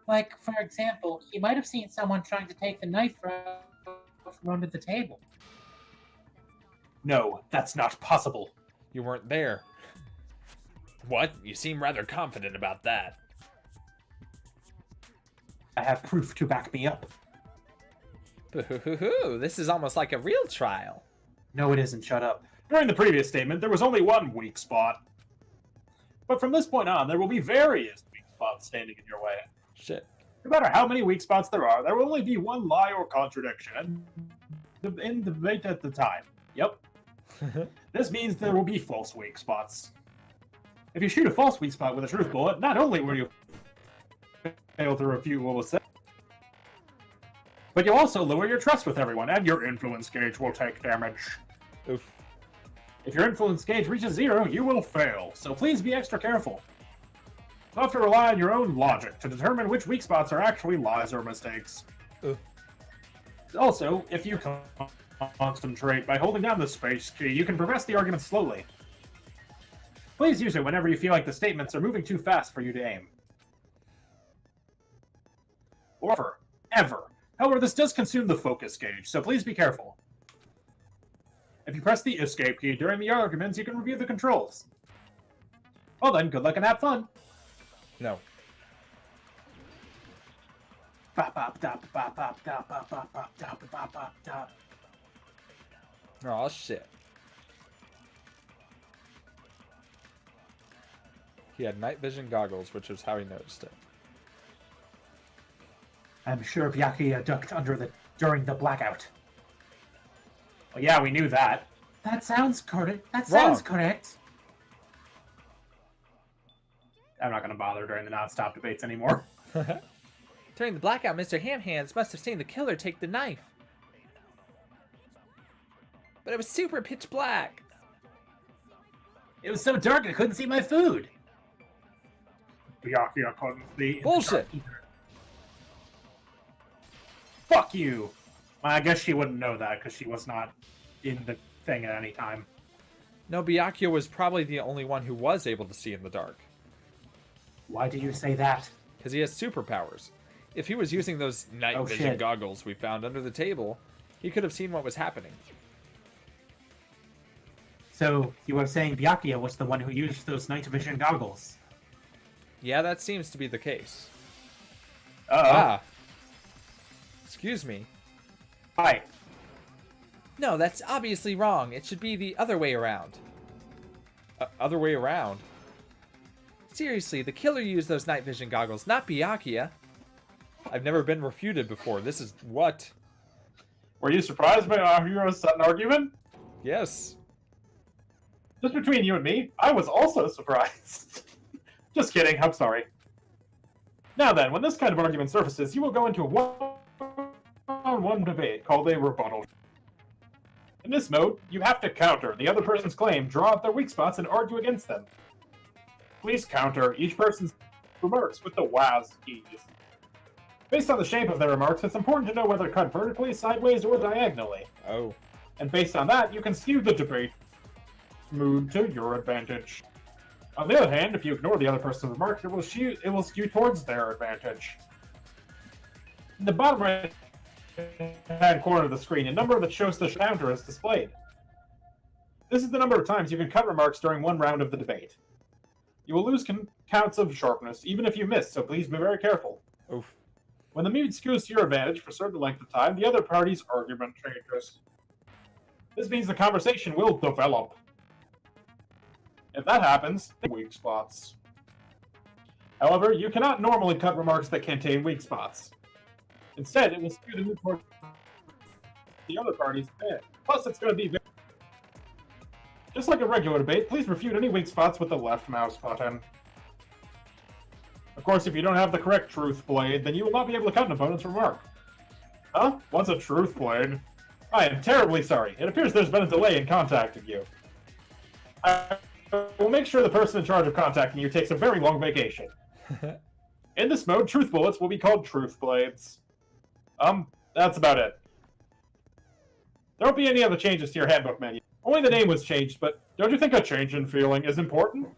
Like, for example, he might have seen someone trying to take the knife from under the table. No, that's not possible. You weren't there. What? You seem rather confident about that. I have proof to back me up. Boo-hoo-hoo-hoo. This is almost like a real trial. No, it isn't. Shut up. During the previous statement, there was only one weak spot. But from this point on, there will be various weak spots standing in your way. Shit. No matter how many weak spots there will only be one lie or contradiction in debate at the time. Yep. This means there will be false weak spots. If you shoot a false weak spot with a truth bullet, not only will you fail to refute what was said, but you'll also lower your trust with everyone, and your influence gauge will take damage. Oof. If your influence gauge reaches 0, you will fail, so please be extra careful. You'll have to rely on your own logic to determine which weak spots are actually lies or mistakes. Ugh. Also, if you concentrate by holding down the space key, you can progress the argument slowly. Please use it whenever you feel like the statements are moving too fast for you to aim. Or ever. However, this does consume the focus gauge, so please be careful. If you press the escape key during the arguments, you can review the controls. Well then, good luck and have fun. No. Oh shit. He had night vision goggles, which was how he noticed it. I'm sure Byakuya ducked during the blackout. Well, yeah, we knew that. That sounds correct. That sounds correct. I'm not going to bother during the non-stop debates anymore. During the blackout, Mr. Hamhands must have seen the killer take the knife. But it was super pitch black. It was so dark I couldn't see my food. Byakuya couldn't see. Bullshit. Fuck you. Well, I guess she wouldn't know that because she was not in the thing at any time. No, Byakuya was probably the only one who was able to see in the dark. Why do you say that? Because he has superpowers. If he was using those night vision shit. goggles we found under the table, he could have seen what was happening. So, you were saying Byakuya was the one who used those night vision goggles? Yeah, that seems to be the case. Uh-oh. Ah. Excuse me. Hi. No, that's obviously wrong. It should be the other way around. Other way around? Seriously, the killer used those night vision goggles, not Byakuya. I've never been refuted before. This is what? Were you surprised by our hero's sudden argument? Yes. Just between you and me, I was also surprised. Just kidding, I'm sorry. Now then, when this kind of argument surfaces, you will go into a one-on-one debate called a rebuttal. In this mode, you have to counter the other person's claim, draw up their weak spots, and argue against them. Please counter each person's remarks with the WAS keys. Based on the shape of their remarks, it's important to know whether cut vertically, sideways, or diagonally. Oh. And based on that, you can skew the debate mood to your advantage. On the other hand, if you ignore the other person's remarks, it will skew towards their advantage. In the bottom right-hand corner of the screen, a number that shows the counter is displayed. This is the number of times you can cut remarks during one round of the debate. You will lose counts of sharpness, even if you miss, so please be very careful. Oof. When the mood skews to your advantage for a certain length of time, the other party's argument changes. This means the conversation will develop. If that happens, weak spots. However, you cannot normally cut remarks that contain weak spots. Instead, it will skew the mood towards the other party's advantage. Plus, it's going to be very... Just like a regular debate, please refute any weak spots with the left mouse button. Of course, if you don't have the correct truth blade, then you will not be able to cut an opponent's remark. Huh? What's a truth blade? I am terribly sorry. It appears there's been a delay in contacting you. I will make sure the person in charge of contacting you takes a very long vacation. In this mode, truth bullets will be called truth blades. That's about it. There won't be any other changes to your handbook menu. Only the name was changed, but don't you think a change in feeling is important?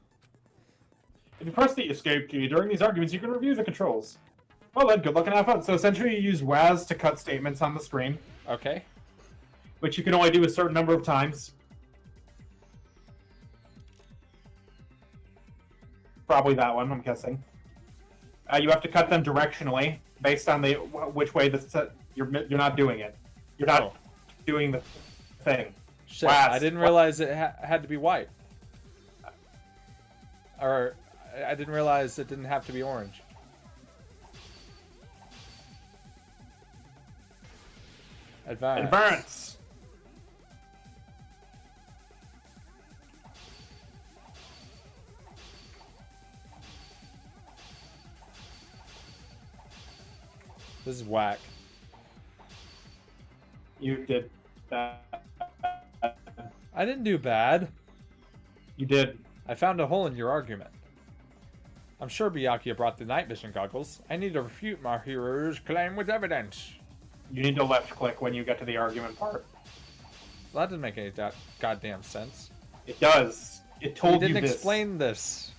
If you press the escape key during these arguments, you can review the controls. Well then, good luck and have fun. So essentially you use WAS to cut statements on the screen. Okay. Which you can only do a certain number of times. Probably that one, I'm guessing. You have to cut them directionally, based on which way you're not doing it. You're not doing the thing. Shit, WAS. I didn't realize it had to be white. Or, I didn't realize it didn't have to be orange. Advance. This is whack. You did that. I didn't do bad. You did. I found a hole in your argument. I'm sure Byakuya brought the night vision goggles. I need to refute my hero's claim with evidence. You need to left click when you get to the argument part. Well, that didn't make any goddamn sense. It does. It told You you didn't this. explain this.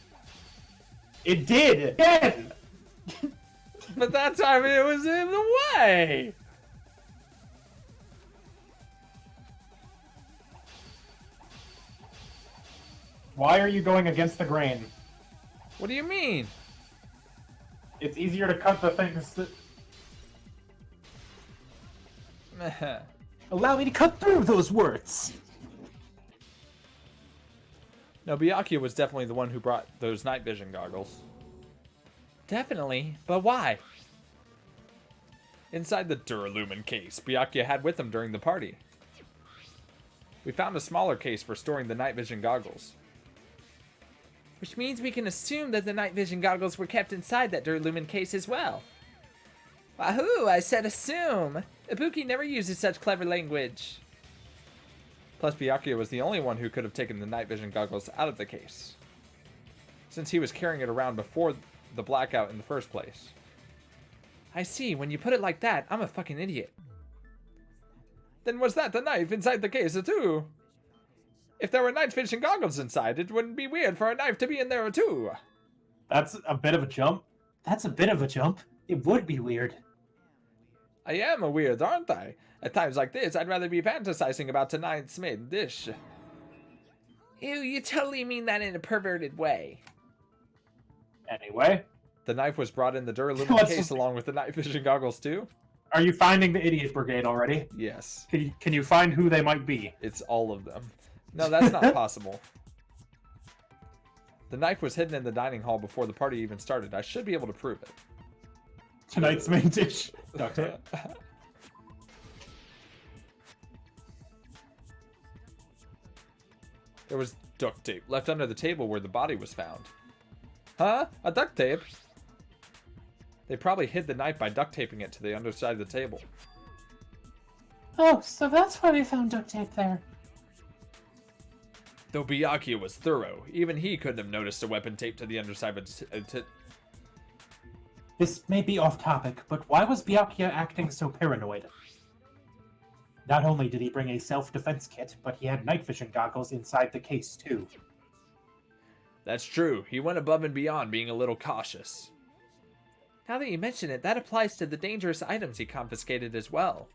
It did. Again. But that time it was in the way. Why are you going against the grain? What do you mean? It's easier to cut the things that... Allow me to cut through those words. No, Byakuya was definitely the one who brought those night vision goggles. Definitely, but why? Inside the Duralumin case Byakuya had with him during the party. We found a smaller case for storing the night vision goggles. Which means we can assume that the night vision goggles were kept inside that Duralumin case as well. Wahoo! I said assume! Ibuki never uses such clever language. Plus, Byakuya was the only one who could have taken the night vision goggles out of the case, since he was carrying it around before the blackout in the first place. I see, when you put it like that, I'm a fucking idiot. Then was that the knife inside the case too? If there were night vision goggles inside, it wouldn't be weird for a knife to be in there too. That's a bit of a jump. That's a bit of a jump. It would be weird. I am a weird, aren't I? At times like this, I'd rather be fantasizing about tonight's made dish. Ew, you totally mean that in a perverted way. Anyway, The knife was brought in the Duralumin Let's case just- along with the night vision goggles too? are you finding the idiot brigade already? Yes. Can you find who they might be? It's all of them. No, that's not possible. The knife was hidden in the dining hall before the party even started. I should be able to prove it. Tonight's main dish. Duct tape. There was duct tape left under the table where the body was found. Huh? A duct tape? They probably hid the knife by duct taping it to the underside of the table. Oh, so that's why we found duct tape there. Though Byakuya was thorough, even he couldn't have noticed a weapon taped to the underside of This may be off topic, but why was Byakuya acting so paranoid? Not only did he bring a self-defense kit, but he had night vision goggles inside the case too. That's true. He went above and beyond being a little cautious. Now that you mention it, that applies to the dangerous items he confiscated as well.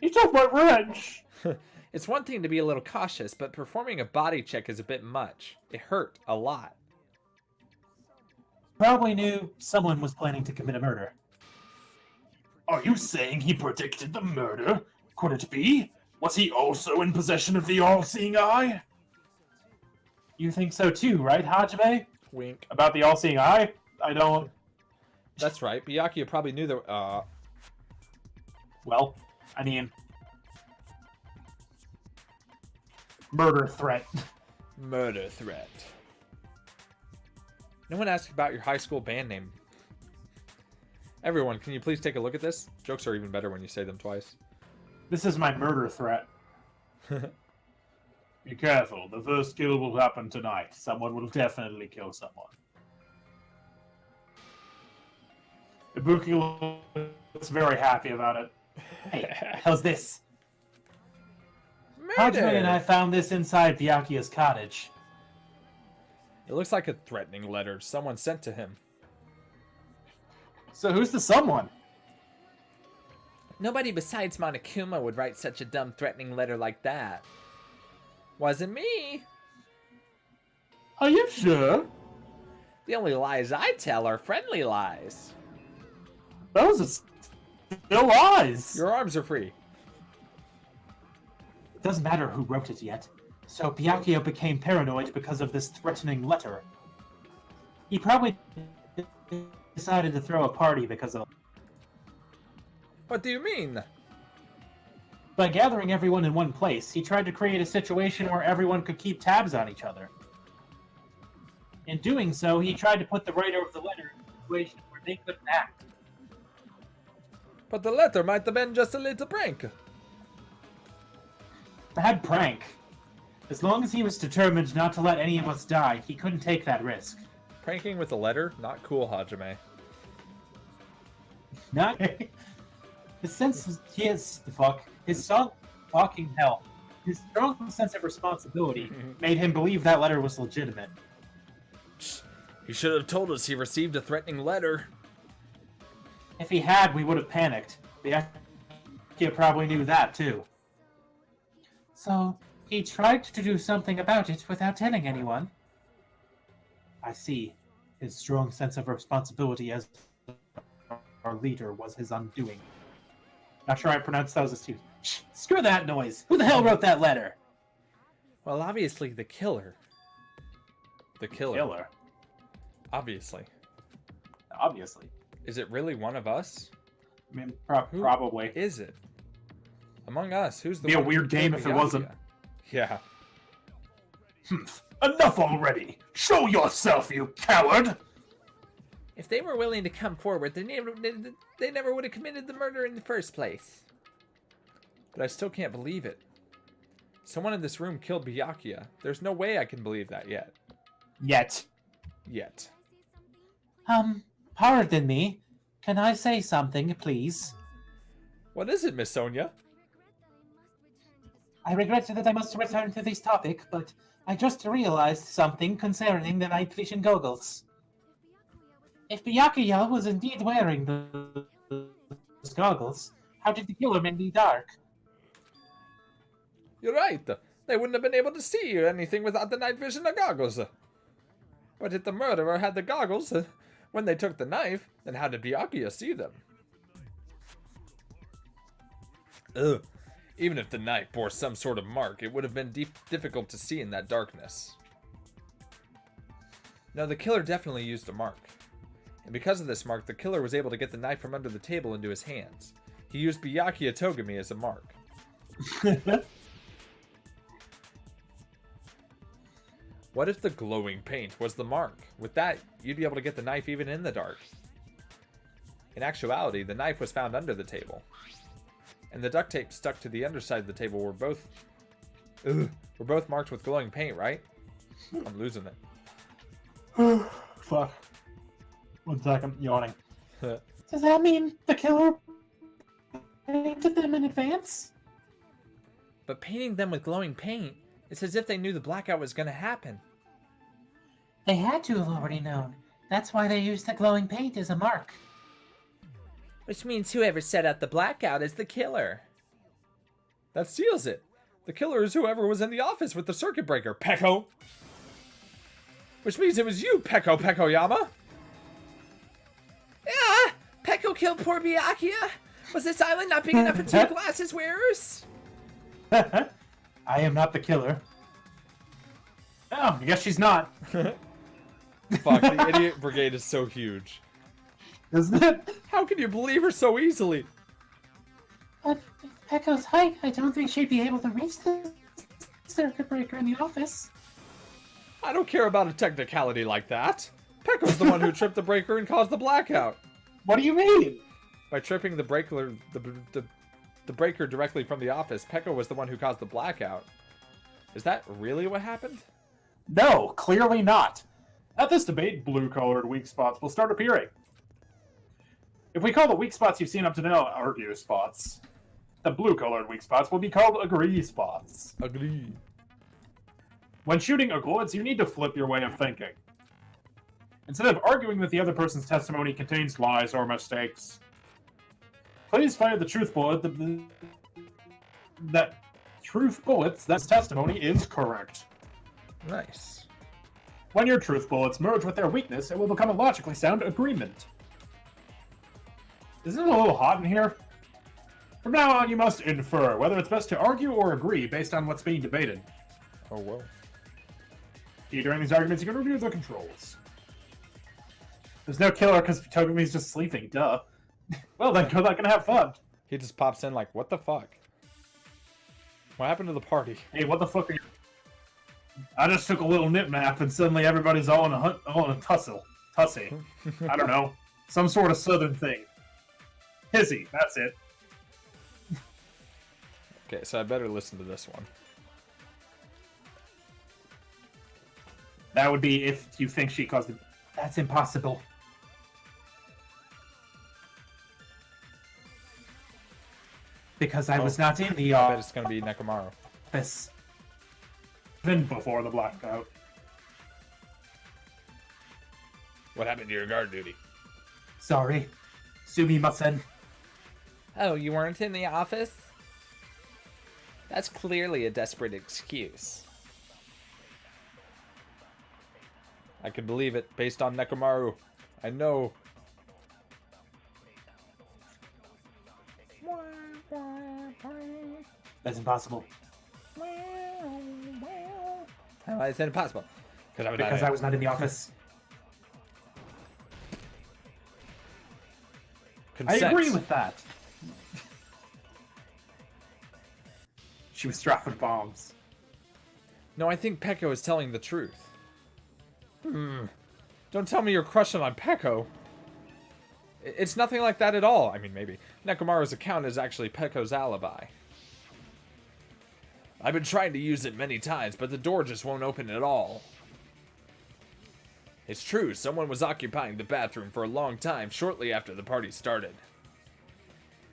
You took my wrench! It's one thing to be a little cautious, but performing a body check is a bit much. It hurt a lot. Probably knew someone was planning to commit a murder. Are you saying he predicted the murder? Could it be? Was he also in possession of the all-seeing eye? You think so too, right, Hajime? Wink. About the all-seeing eye? I don't... That's right. Byakuya probably knew there. Well, I mean... Murder threat. Murder threat. No one asked about your high school band name. Everyone, can you please take a look at this? Jokes are even better when you say them twice. This is my murder threat. Be careful, the first kill will happen tonight. Someone will definitely kill someone. Ibuki looks very happy about it. Hey, how's this? Hajime and I found this inside Byakuya's cottage. It looks like a threatening letter someone sent to him. So who's the someone? Nobody besides Monokuma would write such a dumb, threatening letter like that. Wasn't me. Are you sure? The only lies I tell are friendly lies. Those are still lies. Your arms are free. It doesn't matter who wrote it yet. So Byakuya became paranoid because of this threatening letter. He probably decided to throw a party because of... What do you mean? By gathering everyone in one place, he tried to create a situation where everyone could keep tabs on each other. In doing so, he tried to put the writer of the letter in a situation where they couldn't act. But the letter might have been just a little prank. Bad prank. As long as he was determined not to let any of us die, he couldn't take that risk. Pranking with a letter? Not cool, Hajime. Not... His sense... His strong fucking hell. His strong sense of responsibility made him believe that letter was legitimate. He should have told us he received a threatening letter. If he had, we would have panicked. Byakuya probably knew that, too. So, he tried to do something about it without telling anyone. I see. His strong sense of responsibility as our leader was his undoing. Not sure I pronounced those as two. Shh, screw that noise. Who the hell wrote that letter? Well, obviously the killer. The killer. Killer. Obviously. Obviously. Is it really one of us? I mean, Who probably. is it? Among us, who's the Be a one who weird game killed if it wasn't. Byakuya? Yeah. Enough already! Show yourself, you coward! If they were willing to come forward, they never would have committed the murder in the first place. But I still can't believe it. Someone in this room killed Byakuya. There's no way I can believe that yet. Yet. Yet. Pardon me. Can I say something, please? What is it, Miss Sonia? I regret that I must return to this topic, but I just realized something concerning the night vision goggles. If Byakuya was indeed wearing those goggles, how did the killer in the dark? You're right. They wouldn't have been able to see anything without the night vision or goggles. But if the murderer had the goggles when they took the knife, then how did Byakuya see them? Ugh. Even if the knife bore some sort of mark, it would have been difficult to see in that darkness. No, the killer definitely used a mark. And because of this mark, the killer was able to get the knife from under the table into his hands. He used Byakuya Togami as a mark. What if the glowing paint was the mark? With that, you'd be able to get the knife even in the dark. In actuality, the knife was found under the table. And the duct tape stuck to the underside of the table were both marked with glowing paint, right? I'm losing it. Fuck. 1 second, yawning. Does that mean the killer painted them in advance? But painting them with glowing paint, it's as if they knew the blackout was going to happen. They had to have already known. That's why they used the glowing paint as a mark. Which means whoever set up the blackout is the killer. That seals it. The killer is whoever was in the office with the circuit breaker, Peko. Which means it was you, Peko Pekoyama. Yeah, Peko killed poor Byakuya. Was this island not big enough for 2 glasses wearers? I am not the killer. Oh, I guess she's not. Fuck, the idiot brigade is so huge. Isn't it? How can you believe her so easily? But with Pekko's height, I don't think she'd be able to reach the circuit breaker in the office. I don't care about a technicality like that. Pekko's the one who tripped the breaker and caused the blackout. What do you mean? By tripping the breaker directly from the office, Pekko was the one who caused the blackout. Is that really what happened? No, clearly not. At this debate, blue-colored weak spots will start appearing. If we call the weak spots you've seen up to now argue spots, the blue-colored weak spots will be called agree spots. Agree. When shooting Ugglets, you need to flip your way of thinking. Instead of arguing that the other person's testimony contains lies or mistakes, please fire the truth bullet that truth bullets that testimony is correct. Nice. When your truth bullets merge with their weakness, it will become a logically sound agreement. Isn't it a little hot in here? From now on, you must infer whether it's best to argue or agree based on what's being debated. Oh, well. During these arguments, you can review the controls. There's no killer because Togami's just sleeping, duh. Well, then go back and have fun. He just pops in like, what the fuck? What happened to the party? Hey, what the fuck are you... I just took a little nip nap and suddenly everybody's all in a tussle. Tussy. I don't know. Some sort of southern thing. Hissy, that's it. Okay, so I better listen to this one. That would be if you think she caused it. That's impossible. Because I was not in the I bet it's gonna be Nekomaru. office. Then before the blackout. What happened to your guard duty? Sorry. Sumimasen. Oh, you weren't in the office? That's clearly a desperate excuse. I can believe it, based on Nekomaru. I know. That's impossible. How is that impossible? Because I was not in the office. Consent. I agree with that. She was dropping bombs. No, I think Peko is telling the truth. Don't tell me you're crushing on Peko. It's nothing like that at all. I mean, maybe. Nekomaru's account is actually Peko's alibi. I've been trying to use it many times, but the door just won't open at all. It's true, someone was occupying the bathroom for a long time shortly after the party started.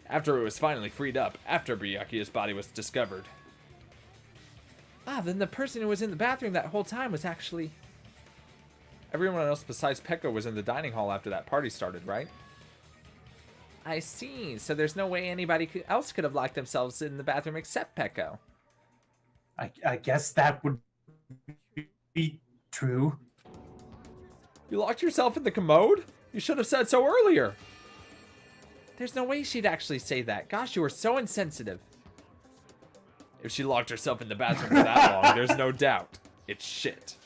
After it was finally freed up, after Byakuya's body was discovered. Ah, then the person who was in the bathroom that whole time was actually... Everyone else besides Peko was in the dining hall after that party started, right? I see, so there's no way anybody else could have locked themselves in the bathroom except Peko. I guess that would be true. You locked yourself in the commode? You should have said so earlier. There's no way she'd actually say that. Gosh, you were so insensitive. If she locked herself in the bathroom for that long, there's no doubt. It's shit.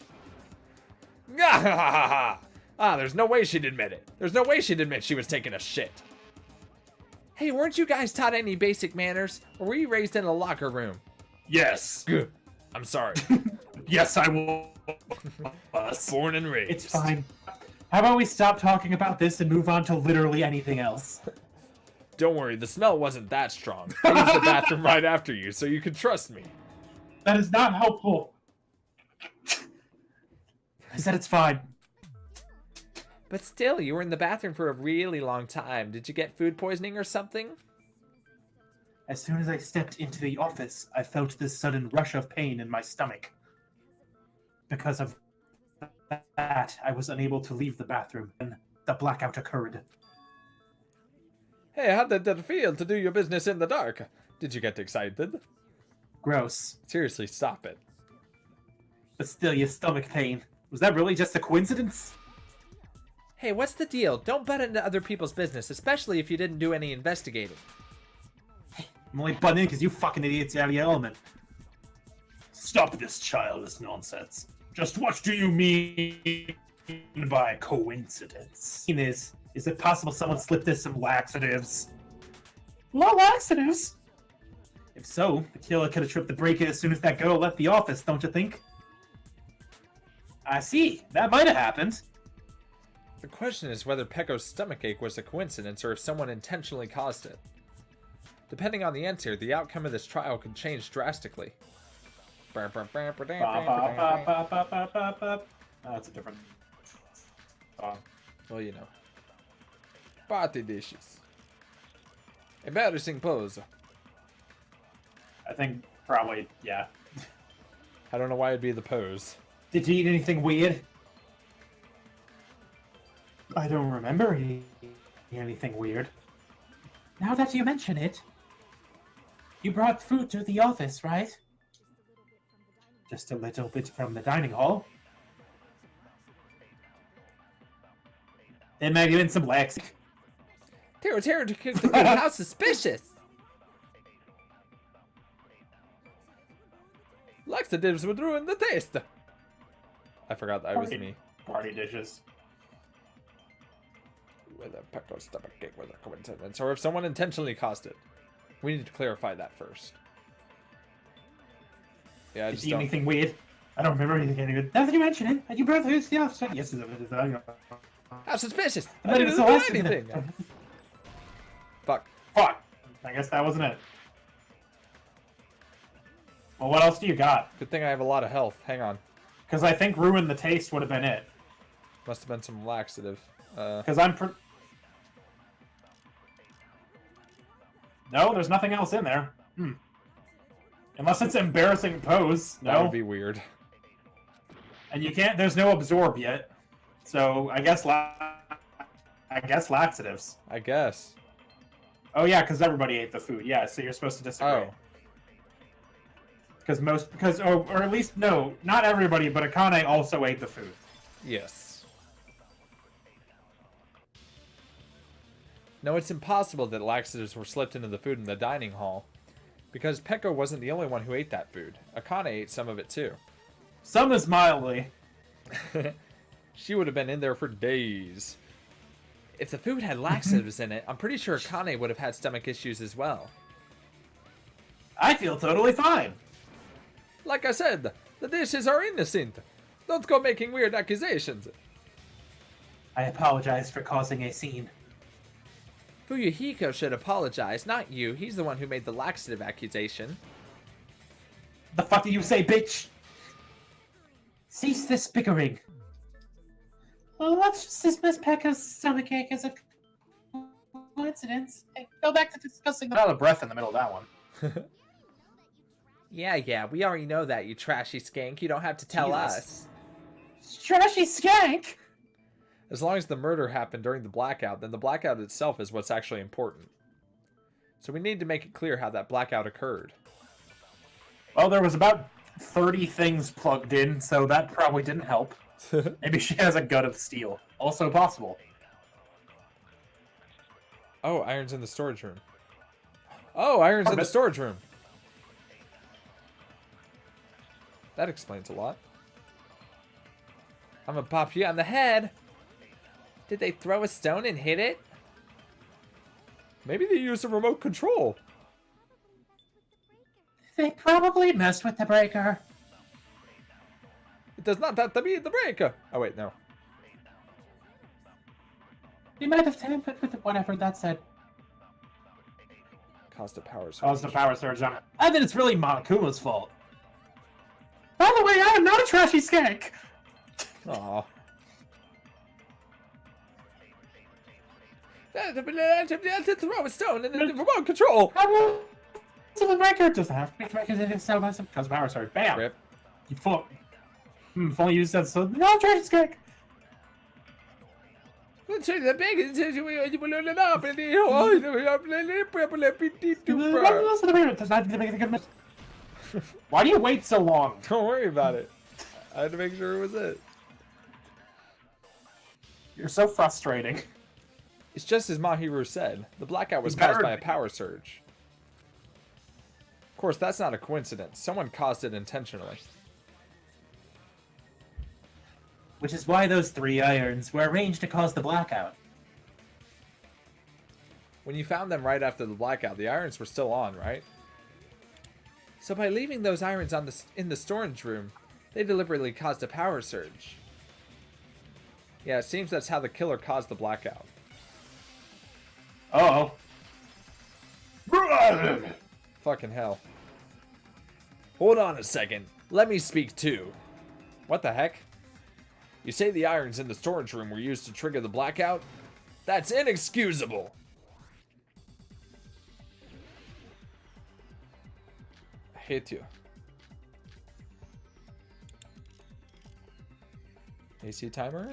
Ah, there's no way she'd admit it. There's no way she'd admit she was taking a shit. Hey, weren't you guys taught any basic manners? Or were you raised in a locker room? Yes. Good. I'm sorry. Yes, I will. Born and raised. It's fine. How about we stop talking about this and move on to literally anything else? Don't worry, the smell wasn't that strong. I used the bathroom right after you, so you can trust me. That is not helpful. I said it's fine. But still, you were in the bathroom for a really long time. Did you get food poisoning or something? As soon as I stepped into the office, I felt this sudden rush of pain in my stomach. Because of that, I was unable to leave the bathroom, and the blackout occurred. Hey, how did it feel to do your business in the dark? Did you get excited? Gross. Seriously, stop it. But still, your stomach pain. Was that really just a coincidence? Hey, what's the deal? Don't butt into other people's business, especially if you didn't do any investigating. I'm only butting in because you fucking idiots are out of your element. Stop this childish nonsense. Just what do you mean by coincidence? Is it possible someone slipped us some laxatives? Laxatives? If so, the killer could have tripped the breaker as soon as that girl left the office, don't you think? I see. That might have happened. The question is whether Peko's stomachache was a coincidence or if someone intentionally caused it. Depending on the answer, the outcome of this trial could change drastically. That's a different song. Well, you know. Party dishes. Embarrassing pose. I think probably, yeah. I don't know why it'd be the pose. Did you eat anything weird? I don't remember eating anything weird. Now that you mention it, you brought food to the office, right? Just a little bit from the dining hall. Then maybe in some lax. Terror to cook the food. How suspicious! Laxatives would ruin the taste. I forgot that was me. Party dishes. Whether Peko's stomachache was a coincidence or if someone intentionally caused it. We need to clarify that first. Yeah, I Did just you eat don't... anything weird? I don't remember anything anyway. Now that you mention it, and you brought food to the office. Yes, How suspicious! And I then didn't it's do the last of anything! it. Fuck. Fuck! I guess that wasn't it. Well, what else do you got? Good thing I have a lot of health. Hang on. Because I think ruin the taste would have been it. Must have been some laxative. Because No, there's nothing else in there. Unless it's embarrassing pose. That No. would be weird. And you can't. There's no absorb yet. So I guess laxatives. I guess. Oh yeah, because everybody ate the food. Yeah, so you're supposed to disagree. Oh. Or at least no, not everybody, but Akane also ate the food. Yes. No, it's impossible that laxatives were slipped into the food in the dining hall. Because Pekka wasn't the only one who ate that food. Akane ate some of it too. Some is mildly. She would have been in there for days. If the food had laxatives in it, I'm pretty sure Akane would have had stomach issues as well. I feel totally fine. Like I said, the dishes are innocent. Don't go making weird accusations. I apologize for causing a scene. Fuyuhiko should apologize, not you. He's the one who made the laxative accusation. The fuck do you say, bitch? Cease this bickering. Well, let's just dismiss Pekka's stomachache as a coincidence and go back to discussing the... Out of breath in the middle of that one. Yeah, we already know that, you trashy skank. You don't have to tell Jesus. us. Trashy skank! As long as the murder happened during the blackout, then the blackout itself is what's actually important. So we need to make it clear how that blackout occurred. Well, there was about 30 things plugged in, so that probably didn't help. Maybe she has a gut of steel. Also possible. Oh, iron's in the storage room. Oh, iron's in the storage room. That explains a lot. I'm gonna pop you on the head. Did they throw a stone and hit it? Maybe they used a remote control. They probably messed with the breaker. It does not have to be the breaker. Oh, wait, no. They might have tampered with whatever that said. Caused a power surge. Caused a power surge on it. And then it's really Monokuma's fault. By the way, I am not a trashy skank! Aw. Throw a stone and then remote control. So the breaker doesn't Have to be corrected in itself by some cause power surge. Bam! Rip. You fuck. If only you said so. No, trashy skank! Why do you wait so long? Don't worry about it. I had to make sure it was it. You're so frustrating. It's just as Mahiru said. The blackout was He caused battered by a me. power surge. Of course, that's not a coincidence. Someone caused it intentionally. Which is why those 3 irons were arranged to cause the blackout. When you found them right after the blackout, the irons were still on, right? So by leaving those irons on in the storage room, they deliberately caused a power surge. Yeah, it seems that's how the killer caused the blackout. Uh-oh. Fucking hell. Hold on a second. Let me speak too. What the heck? You say the irons in the storage room were used to trigger the blackout? That's inexcusable. I hate you. AC timer?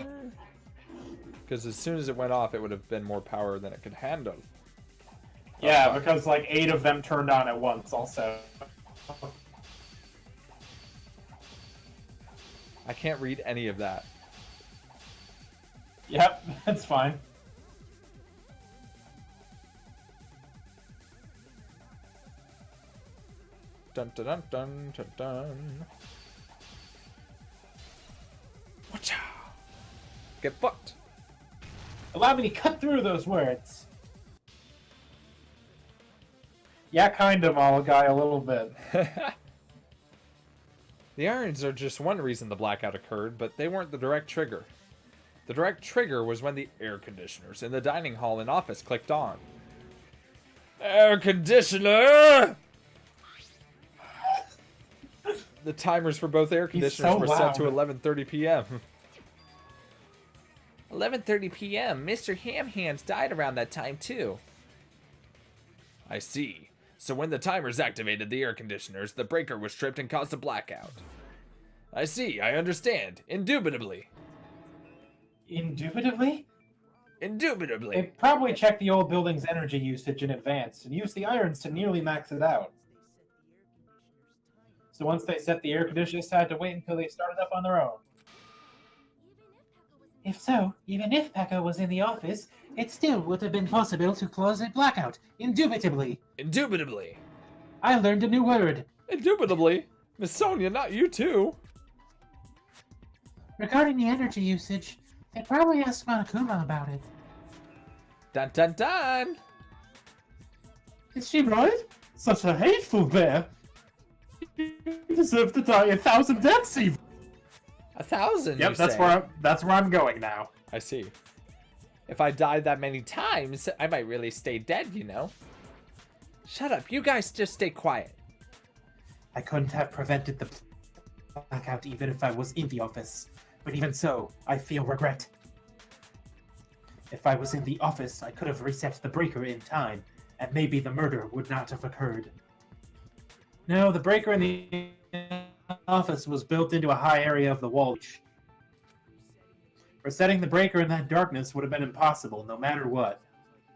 Because as soon as it went off, it would have been more power than it could handle. Yeah, fuck. because like 8 of them turned on at once also. I can't read any of that. Yep, that's fine. Dun dun dun dun dun dun. Watcha! Get fucked! Allow me to cut through those words. Yeah, kind of, all guy, a little bit. The irons are just one reason the blackout occurred, but they weren't the direct trigger. The direct trigger was when the air conditioners in the dining hall and office clicked on. Air conditioner! The timers for both air conditioners so were set to loud. 11:30 p.m. 11:30 p.m. Mr. Ham Hands died around that time too. I see. So when the timers activated the air conditioners, the breaker was tripped and caused a blackout. I see, I understand. Indubitably. Indubitably? Indubitably. They probably checked the old building's energy usage in advance and used the irons to nearly max it out. So once they set the air conditioners, had to wait until they started up on their own. If so, even if Pekka was in the office, it still would have been possible to cause a blackout. Indubitably. Indubitably. I learned a new word. Indubitably. Miss Sonia, not you too. Regarding the energy usage, they'd probably ask Monokuma about it. Dun dun dun! Is she right? Such a hateful bear. You deserve to die 1,000 deaths, even. 1,000, Yep, you that's say? where I'm going now. I see. If I died that many times, I might really stay dead, you know? Shut up, you guys just stay quiet. I couldn't have prevented the blackout even if I was in the office. But even so, I feel regret. If I was in the office, I could have reset the breaker in time, and maybe the murder would not have occurred. No, the breaker in the office was built into a high area of the wall. Resetting the breaker in that darkness would have been impossible, no matter what.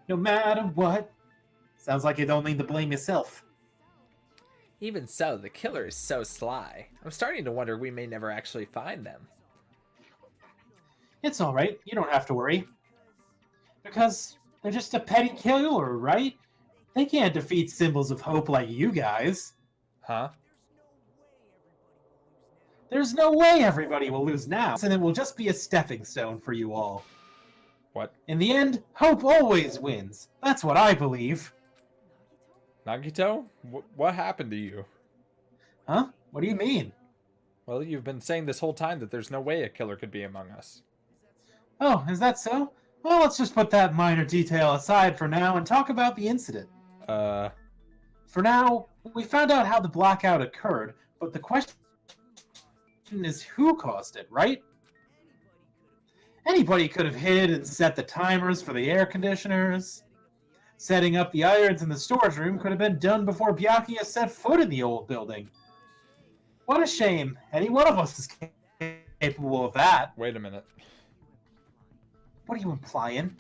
No matter what? Sounds like you don't need to blame yourself. Even so, the killer is so sly. I'm starting to wonder we may never actually find them. It's alright, you don't have to worry. Because they're just a petty killer, right? They can't defeat symbols of hope like you guys. Huh? There's no way everybody will lose now, and it will just be a stepping stone for you all. What? In the end, hope always wins. That's what I believe. Nagito? What happened to you? Huh? What do you mean? Well, you've been saying this whole time that there's no way a killer could be among us. Oh, is that so? Well, let's just put that minor detail aside for now and talk about the incident. For now, we found out how the blackout occurred, but the question is who caused it, right? Anybody could have hid and set the timers for the air conditioners. Setting up the irons in the storage room could have been done before Byakuya set foot in the old building. What a shame. Any one of us is capable of that. Wait a minute. What are you implying?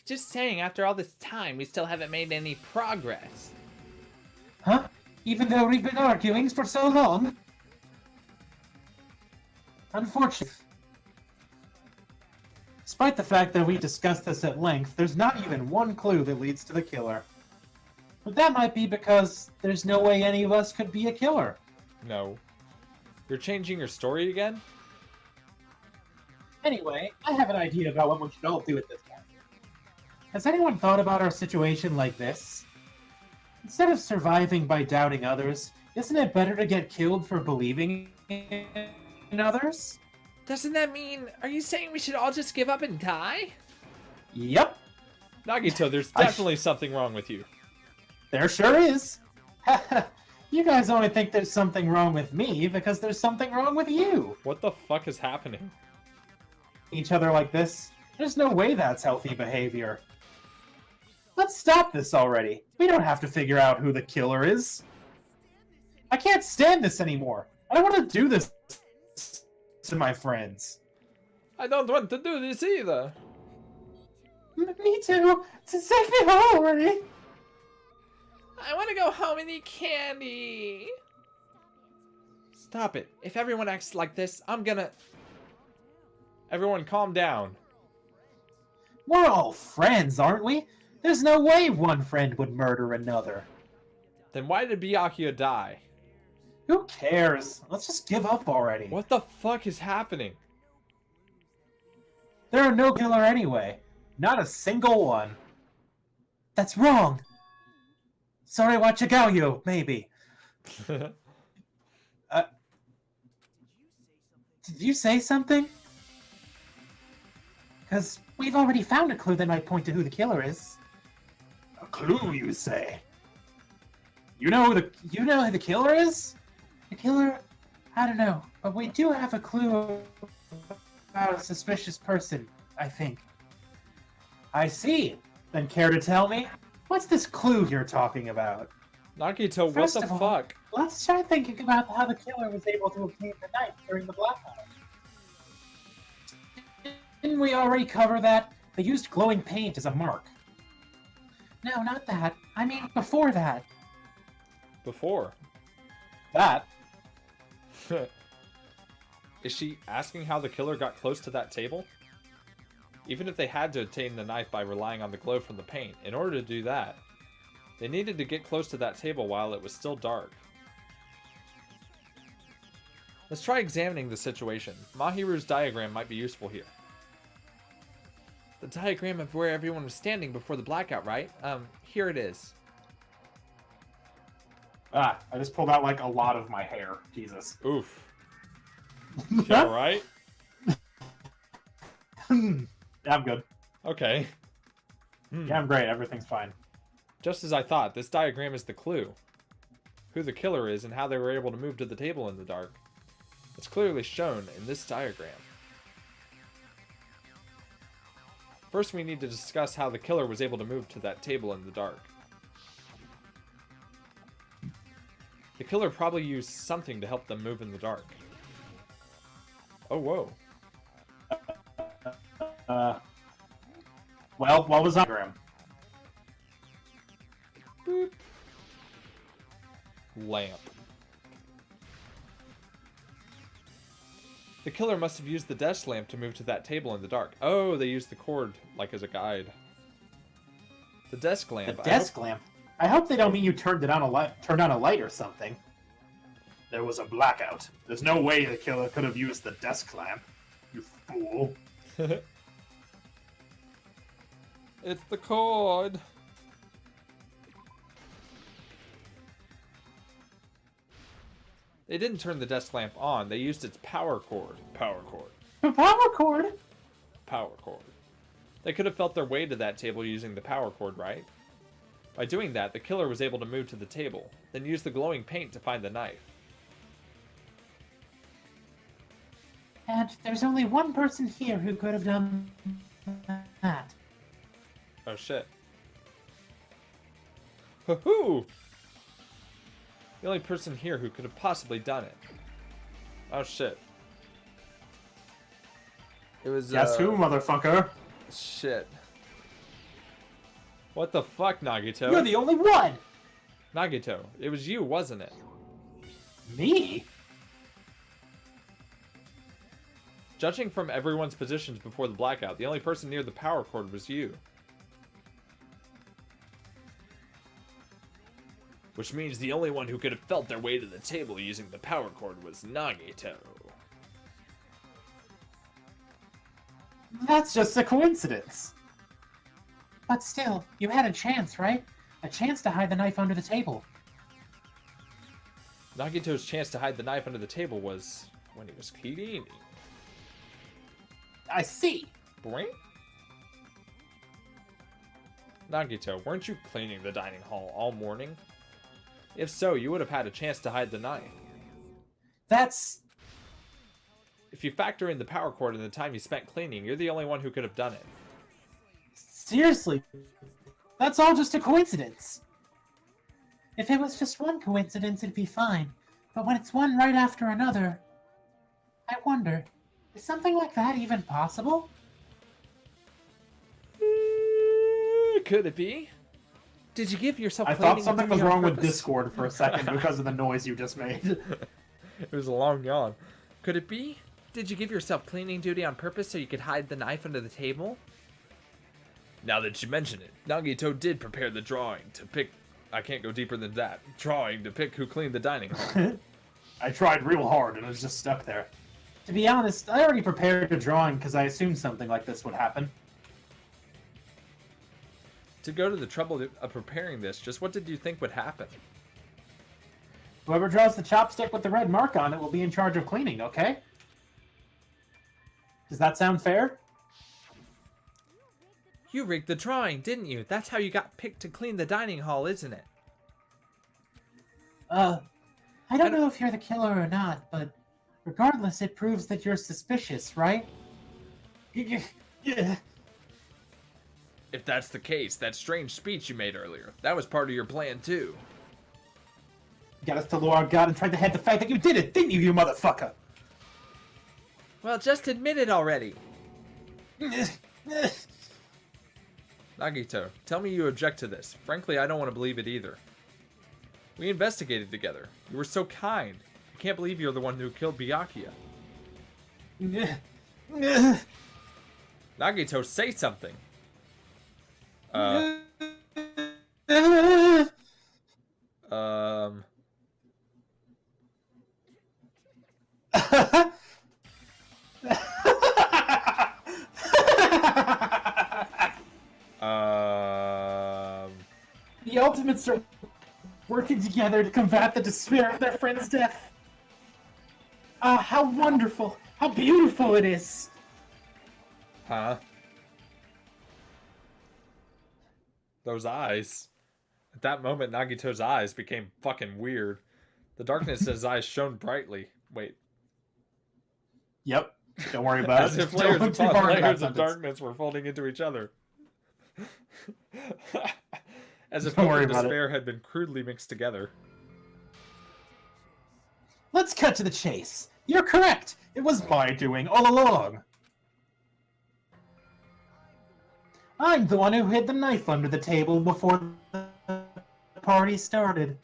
Just saying, after all this time, we still haven't made any progress. Huh? Even though we've been arguing for so long? Unfortunately. Despite the fact that we discussed this at length, there's not even one clue that leads to the killer. But that might be because there's no way any of us could be a killer. No. You're changing your story again? Anyway, I have an idea about what we should all do at this point. Has anyone thought about our situation like this? Instead of surviving by doubting others, isn't it better to get killed for believing in others? Doesn't that mean, are you saying we should all just give up and die? Yep, Nagito, there's definitely something wrong with you. there sure is. You guys only think there's something wrong with me because there's something wrong with you. What the fuck is happening? Each other like this, there's no way that's healthy behavior. Let's stop this already. We don't have to figure out who the killer is. I can't stand this anymore. I don't want to do this to my friends. I don't want to do this either. Me too. Take me home already. I want to go home and eat candy. Stop it. If everyone acts like this, I'm gonna... Everyone calm down. We're all friends, aren't we? There's no way one friend would murder another. Then why did Byakuya die? Who cares? Let's just give up already. What the fuck is happening? There are no killer anyway. Not a single one. That's wrong. Sorry, Wachigauyo, maybe. Did you say something? Because we've already found a clue that might point to who the killer is. A clue, you say? You know who the killer is? The killer? I don't know, but we do have a clue about a suspicious person, I think. I see. Then care to tell me? What's this clue you're talking about? Nagito, what First the of all, fuck? Let's try thinking about how the killer was able to obtain the knife during the blackout. Didn't we already cover that? They used glowing paint as a mark. No, not that. I mean, before that. Before. That? Is she asking how the killer got close to that table? Even if they had to obtain the knife by relying on the glow from the paint, in order to do that, They needed to get close to that table while it was still dark. Let's try examining the situation. Mahiru's diagram might be useful here. The diagram of where everyone was standing before the blackout, right? Here it is. Ah, I just pulled out like a lot of my hair. Jesus. Oof. You alright? Yeah, I'm good. Okay. Yeah, I'm great. Everything's fine. Just as I thought, this diagram is the clue. Who the killer is and how they were able to move to the table in the dark. It's clearly shown in this diagram. First, we need to discuss how the killer was able to move to that table in the dark. The killer probably used something to help them move in the dark. Oh, whoa. Well, what was that diagram? Boop. Lamp. The killer must have used the desk lamp to move to that table in the dark. Oh, they used the cord, like as a guide. The desk lamp. The desk lamp? I hope they don't mean you turned on a light or something. There was a blackout. There's no way the killer could have used the desk lamp. You fool. It's the cord. They didn't turn the desk lamp on. They used its power cord. Power cord. The power cord? Power cord. They could have felt their way to that table using the power cord, right? By doing that, the killer was able to move to the table, then use the glowing paint to find the knife. And there's only one person here who could have done that. Oh shit. Hoo-hoo! The only person here who could have possibly done it. Oh shit. It was, Guess who, motherfucker? Shit. What the fuck, Nagito? You're the only one! Nagito, it was you, wasn't it? Me? Judging from everyone's positions before the blackout, the only person near the power cord was you. Which means the only one who could have felt their way to the table using the power cord was Nagito. That's just a coincidence. But still, you had a chance, right? A chance to hide the knife under the table. Nagito's chance to hide the knife under the table was when he was cleaning. I see. Boing. Nagito, weren't you cleaning the dining hall all morning? If so, you would have had a chance to hide the knife. That's... If you factor in the power cord and the time you spent cleaning, you're the only one who could have done it. Seriously. That's all just a coincidence. If it was just one coincidence, it'd be fine. But when it's one right after another, I wonder, is something like that even possible? Could it be? Did you give yourself I cleaning thought something duty was on wrong with purpose? Discord for a second because of the noise you just made. It was a long yawn. Could it be? Did you give yourself cleaning duty on purpose so you could hide the knife under the table? Now that you mention it, Nagito did prepare the drawing to pick... I can't go deeper than that. Drawing to pick who cleaned the dining hall. I tried real hard and it was just stuck there. To be honest, I already prepared a drawing because I assumed something like this would happen. To go to the trouble of preparing this, just what did you think would happen? Whoever draws the chopstick with the red mark on it will be in charge of cleaning, okay? Does that sound fair? You rigged the drawing, didn't you? That's how you got picked to clean the dining hall, isn't it? I don't know if you're the killer or not, but regardless, it proves that you're suspicious, right? Yeah. If that's the case, that strange speech you made earlier, that was part of your plan too. Got us to lure our god and tried to hide the fact that you did it, didn't you, you motherfucker? Well, just admit it already. Nagito, tell me you object to this. Frankly, I don't want to believe it either. We investigated together. You were so kind. I can't believe you're the one who killed Byakuya. Nagito, say something. The Ultimates are working together to combat the despair of their friend's death. Ah, how wonderful! How beautiful it is! Huh? Those eyes. At that moment, Nagito's eyes became fucking weird. The darkness in his eyes shone brightly. Wait. Yep. Don't worry about As it. if layers Don't upon worry about layers that of sentence. darkness were folding into each other. As if Don't hope worry and about it. despair had been crudely mixed together. Let's cut to the chase. You're correct. It was my doing all along. I'm the one who hid the knife under the table before the party started.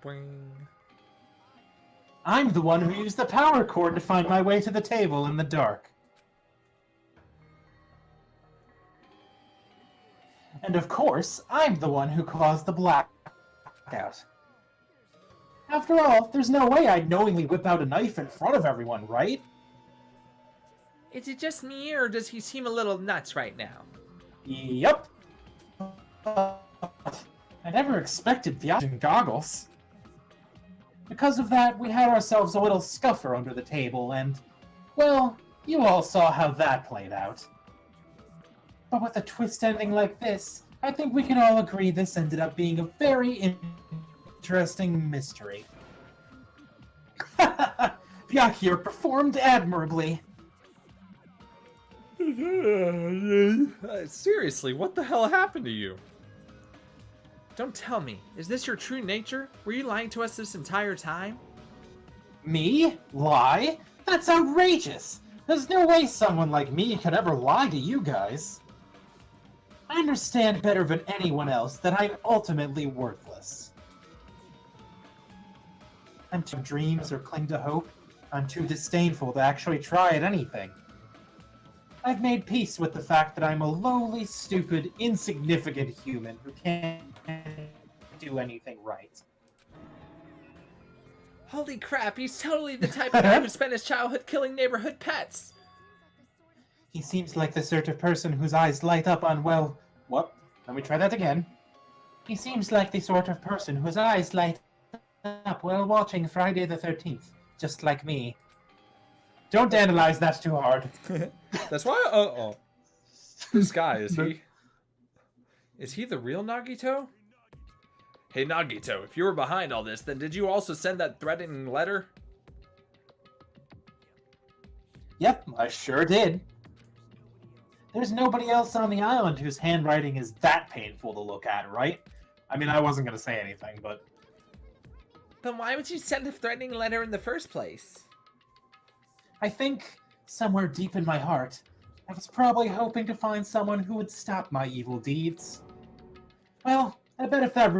Boing. I'm the one who used the power cord to find my way to the table in the dark. And of course, I'm the one who caused the blackout. After all, there's no way I'd knowingly whip out a knife in front of everyone, right? Is it just me, or does he seem a little nuts right now? Yep. I never expected Byakuya goggles. Because of that, we had ourselves a little scuffer under the table, and, well, you all saw how that played out. But with a twist ending like this, I think we can all agree this ended up being a very interesting mystery. Byakuya performed admirably. Seriously, what the hell happened to you? Don't tell me. Is this your true nature? Were you lying to us this entire time? Me? Lie? That's outrageous! There's no way someone like me could ever lie to you guys. I understand better than anyone else that I'm ultimately worthless. I'm too dreams or cling to hope. I'm too disdainful to actually try at anything. I've made peace with the fact that I'm a lowly, stupid, insignificant human who can't do anything right. Holy crap, he's totally the type of guy who spent his childhood killing neighborhood pets! He seems like the sort of person whose eyes light up on, well... What? Let me try that again. He seems like the sort of person whose eyes light up while watching Friday the 13th, just like me. Don't analyze that too hard. That's why. This guy is he the real Nagito? Hey Nagito, if you were behind all this, then did you also send that threatening letter? Yep, I sure did. There's nobody else on the island whose handwriting is that painful to look at, right? I mean, I wasn't going to say anything, but... Then why would you send a threatening letter in the first place? I think, somewhere deep in my heart, I was probably hoping to find someone who would stop my evil deeds. Well, I bet if that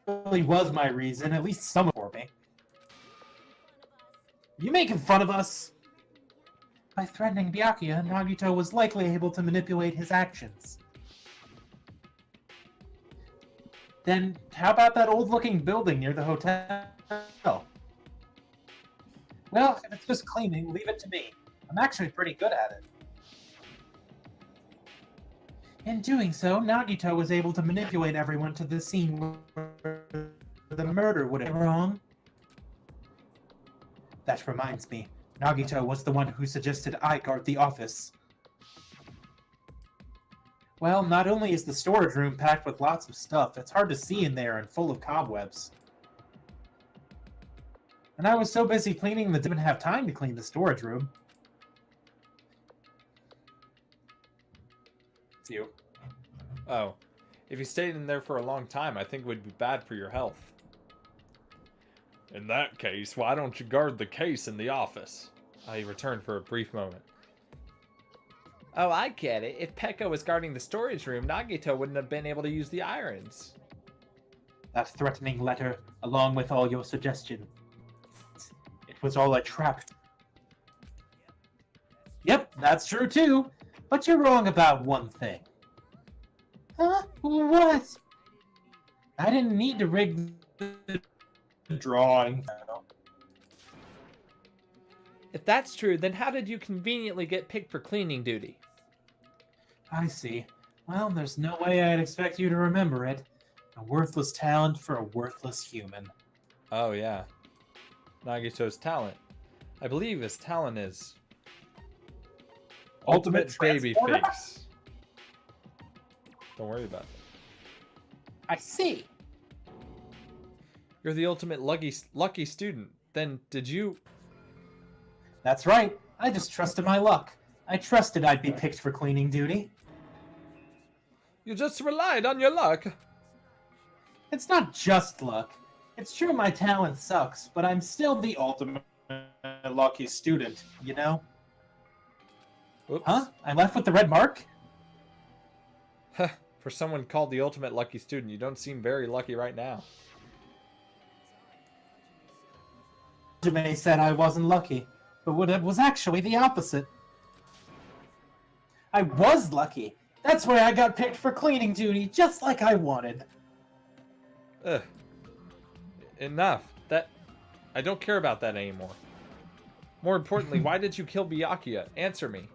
really was my reason, at least someone for me. You making fun of us? By threatening Byakuya, Nagito was likely able to manipulate his actions. Then, how about that old-looking building near the hotel? Well, if it's just cleaning, leave it to me. I'm actually pretty good at it. In doing so, Nagito was able to manipulate everyone to the scene where the murder would have been wrong. That reminds me, Nagito was the one who suggested I guard the office. Well, not only is the storage room packed with lots of stuff, it's hard to see in there and full of cobwebs. And I was so busy cleaning that I didn't have time to clean the storage room. It's you. Oh, if you stayed in there for a long time, I think it would be bad for your health. In that case, why don't you guard the case in the office? He returned for a brief moment. Oh, I get it. If Pekka was guarding the storage room, Nagito wouldn't have been able to use the irons. That threatening letter, along with all your suggestions. It was all a trap. Yep, that's true too. But you're wrong about one thing. Huh? What? I didn't need to rig the drawing. If that's true, then how did you conveniently get picked for cleaning duty? I see. Well, there's no way I'd expect you to remember it. A worthless talent for a worthless human. Oh, yeah. Nagito's talent. I believe his talent is... Ultimate baby Transporter? face. Don't worry about it. I see. You're the ultimate lucky student. Then did you... That's right. I just trusted my luck. I trusted I'd be picked for cleaning duty. You just relied on your luck. It's not just luck. It's true my talent sucks, but I'm still the ultimate lucky student, you know? Oops. Huh? I left with the red mark? For someone called the ultimate lucky student, you don't seem very lucky right now. Jimmy said I wasn't lucky, but it was actually the opposite. I was lucky. That's why I got picked for cleaning duty, just like I wanted. Ugh. Enough. I don't care about that anymore. More importantly, why did you kill Byakuya? Answer me.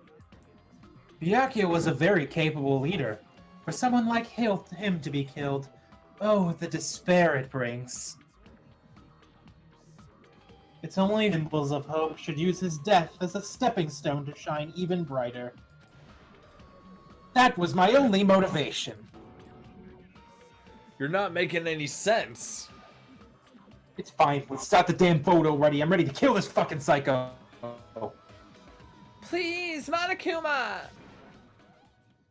Byakuya was a very capable leader. For someone like him to be killed, oh, the despair it brings. It's only symbols of hope should use his death as a stepping stone to shine even brighter. That was my only motivation. You're not making any sense. It's fine. Let's start the damn photo already. I'm ready to kill this fucking psycho. Please, Monokuma!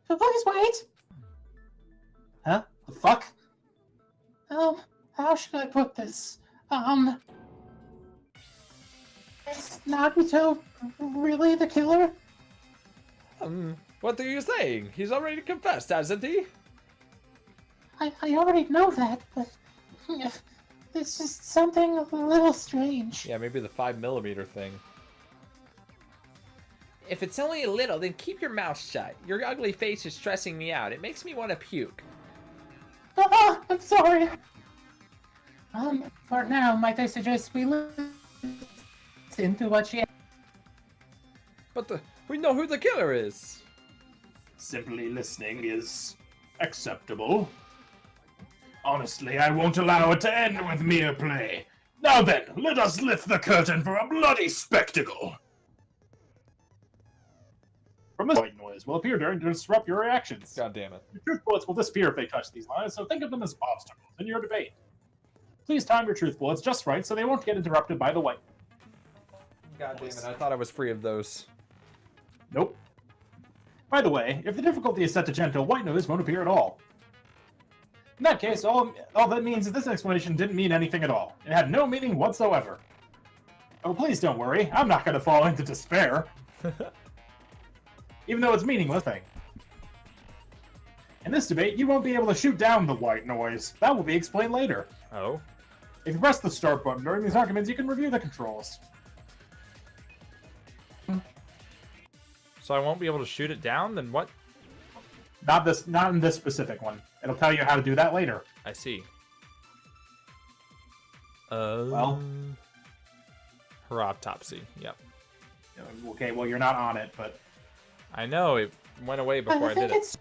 Please wait. Huh? The fuck? How should I put this? Is Nagito really the killer? What are you saying? He's already confessed, hasn't he? I already know that, but it's just something a little strange. Yeah, maybe the 5mm thing. If it's only a little, then keep your mouth shut. Your ugly face is stressing me out. It makes me want to puke. I'm sorry. For now, might I suggest we listen to what she... But we know who the killer is. Simply listening is acceptable. Honestly, I won't allow it to end with mere play. Now then, let us lift the curtain for a bloody spectacle. From this white noise will appear during to disrupt your reactions. God damn it. Your truth bullets will disappear if they touch these lines, so think of them as obstacles in your debate. Please time your truth bullets just right so they won't get interrupted by the white. God damn it, I thought I was free of those. Nope. By the way, if the difficulty is set to gentle, white noise won't appear at all. In that case, all that means is this explanation didn't mean anything at all. It had no meaning whatsoever. Oh, please don't worry. I'm not going to fall into despair. Even though it's meaningless thing. In this debate, you won't be able to shoot down the white noise. That will be explained later. Oh? If you press the start button during these arguments, you can review the controls. So I won't be able to shoot it down? Then what? Not in this specific one. It'll tell you how to do that later. I see. Well. Her autopsy. Yep. Okay, well, you're not on it, but... I know, it went away before I did it.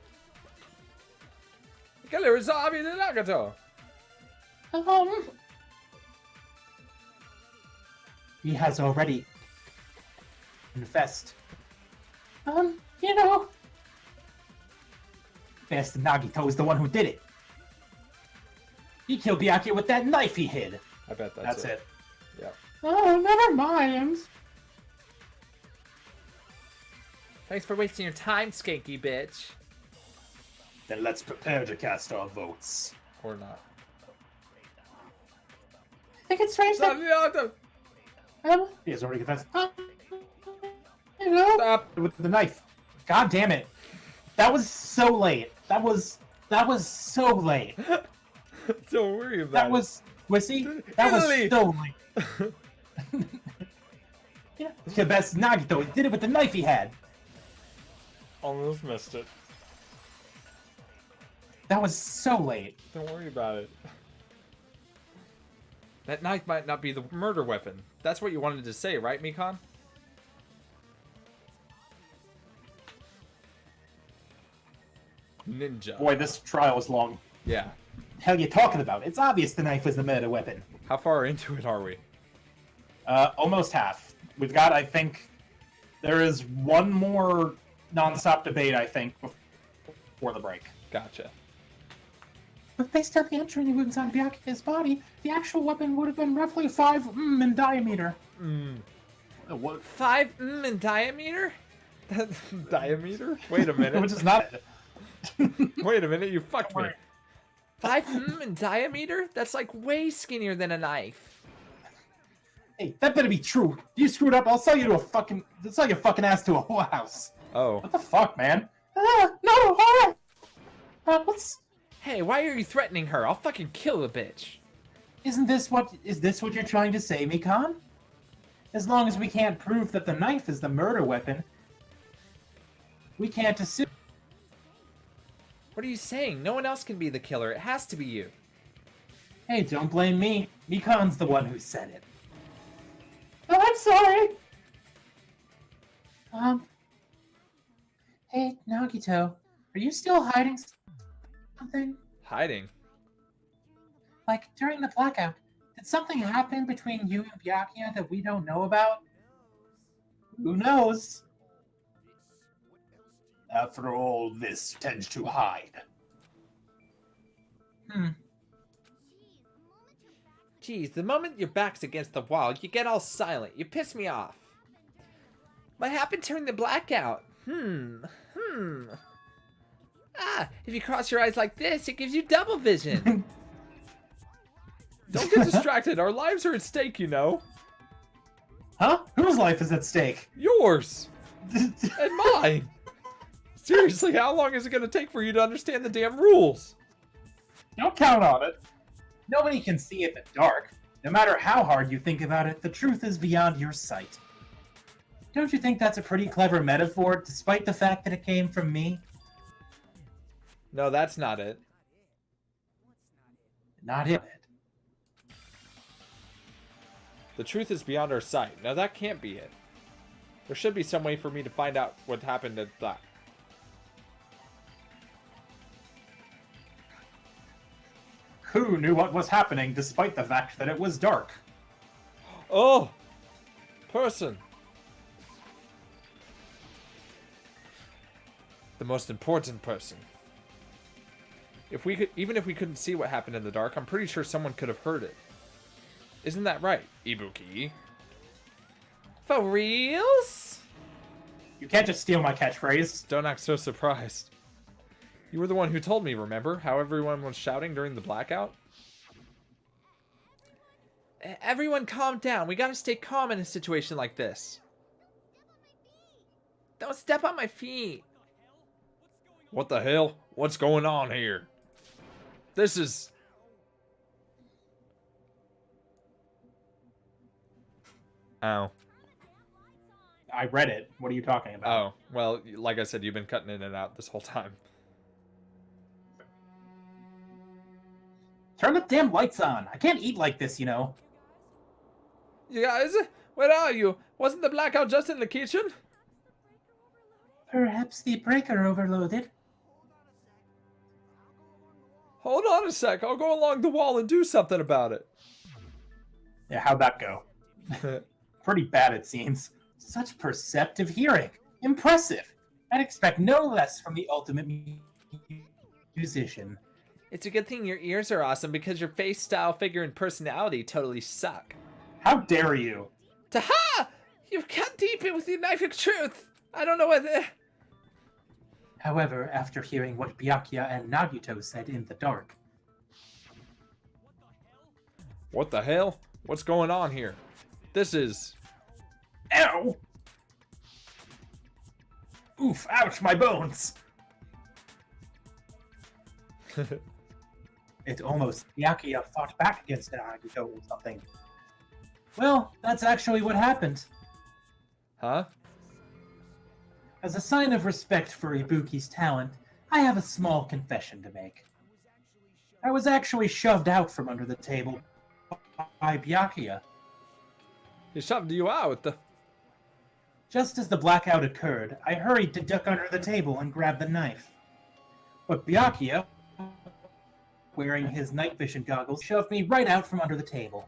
The killer is Abi the Nagato! He has already confessed. You know... Best Nagito is the one who did it. He killed Byakuya with that knife he hid. I bet That's it. Yep. Oh, never mind. Thanks for wasting your time, skanky bitch. Then let's prepare to cast our votes. Or not. I think it's strange that... He has already confessed. You know... Stop! With the knife. God damn it. That was so late. That was so late. Don't worry about That it. was... Wissy? That was Italy. so late. Yeah, the best Nagito. He did it with the knife he had. Almost missed it. That was so late. Don't worry about it. That knife might not be the murder weapon. That's what you wanted to say, right, Mikon? Ninja. Boy, this trial is long. Yeah. Hell you talking about? It's obvious the knife was the murder weapon. How far into it are we? Almost half. We've got, I think, there is one more non-stop debate, I think, before the break. Gotcha. But based on the entry wounds on Byakuya's body, the actual weapon would have been roughly 5 in diameter. What? 5 in diameter? Diameter? Wait a minute. Which is not... Wait a minute, you fucked me. 5 in diameter? That's like way skinnier than a knife. Hey, that better be true. If you screwed up, I'll sell you to a fucking... I'll sell your fucking ass to a whorehouse. Oh. What the fuck, man? No, horror! What's... Hey, why are you threatening her? I'll fucking kill the bitch. Is this what you're trying to say, Mikan? As long as we can't prove that the knife is the murder weapon, we can't assume. What are you saying? No one else can be the killer. It has to be you. Hey, don't blame me. Mikan's the one who said it. Oh, I'm sorry. Hey, Nagito, are you still hiding something? Hiding? Like, during the blackout, did something happen between you and Byakuya that we don't know about? Who knows? After all, this tends to hide. Geez, the moment your back's against the wall, you get all silent. You piss me off. What happened during the blackout? Ah, if you cross your eyes like this, it gives you double vision. Don't get distracted. Our lives are at stake, you know. Huh? Whose life is at stake? Yours. And mine. Seriously, how long is it going to take for you to understand the damn rules? Don't count on it. Nobody can see in the dark. No matter how hard you think about it, the truth is beyond your sight. Don't you think that's a pretty clever metaphor, despite the fact that it came from me? No, that's not it. Not it. The truth is beyond our sight. Now that can't be it. There should be some way for me to find out what happened at that. Who knew what was happening despite the fact that it was dark? Oh! Person! The most important person. Even if we couldn't see what happened in the dark, I'm pretty sure someone could have heard it. Isn't that right, Ibuki? For reals? You can't just steal my catchphrase. Don't act so surprised. You were the one who told me, remember? How everyone was shouting during the blackout? Everyone calm down. We gotta stay calm in a situation like this. Don't step on my feet. What the hell? What's going on here? This is... Ow. I read it. What are you talking about? Oh, well, like I said, you've been cutting in and out this whole time. Turn the damn lights on. I can't eat like this, you know. You guys, where are you? Wasn't the blackout just in the kitchen? Perhaps the breaker overloaded. Hold on a sec, I'll go along the wall and do something about it. Yeah, how'd that go? Pretty bad, it seems. Such perceptive hearing. Impressive. I'd expect no less from the ultimate musician. It's a good thing your ears are awesome because your face, style, figure, and personality totally suck. How dare you? Taha! You've cut deep in with your knife of truth. I don't know whether... However, after hearing what Byakuya and Nagito said in the dark... What the hell? What's going on here? This is... Ow! Oof, ouch, my bones! It almost... Byakuya fought back against Nagito or something. Well, that's actually what happened. Huh? As a sign of respect for Ibuki's talent, I have a small confession to make. I was actually shoved out from under the table by Byakuya. He shoved you out. Just as the blackout occurred, I hurried to duck under the table and grab the knife. But Byakuya, wearing his night vision goggles, shoved me right out from under the table.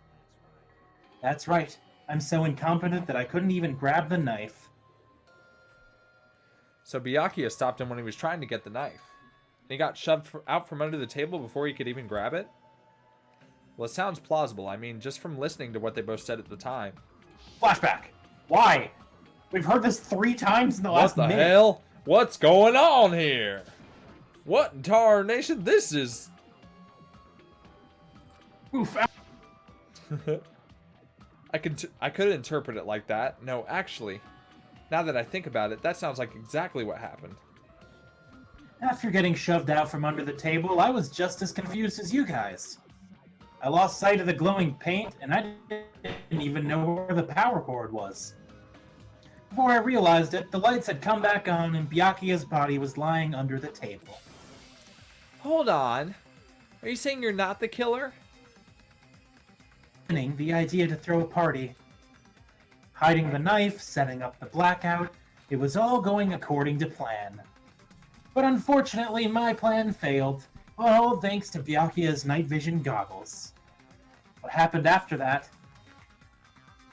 That's right. I'm so incompetent that I couldn't even grab the knife. So Byakuya stopped him when he was trying to get the knife. And he got shoved out from under the table before he could even grab it? Well, it sounds plausible. I mean, just from listening to what they both said at the time. Flashback. Why? We've heard this 3 times in the last What the minute. hell? What's going on here? What in tarnation? This is... Oof. I could interpret it like that. No, actually, now that I think about it, that sounds like exactly what happened. After getting shoved out from under the table, I was just as confused as you guys. I lost sight of the glowing paint, and I didn't even know where the power cord was. Before I realized it, the lights had come back on and Byakuya's body was lying under the table. Hold on. Are you saying you're not the killer? The idea to throw a party. Hiding the knife, setting up the blackout, it was all going according to plan. But unfortunately, my plan failed, all thanks to Byakuya's night vision goggles. What happened after that?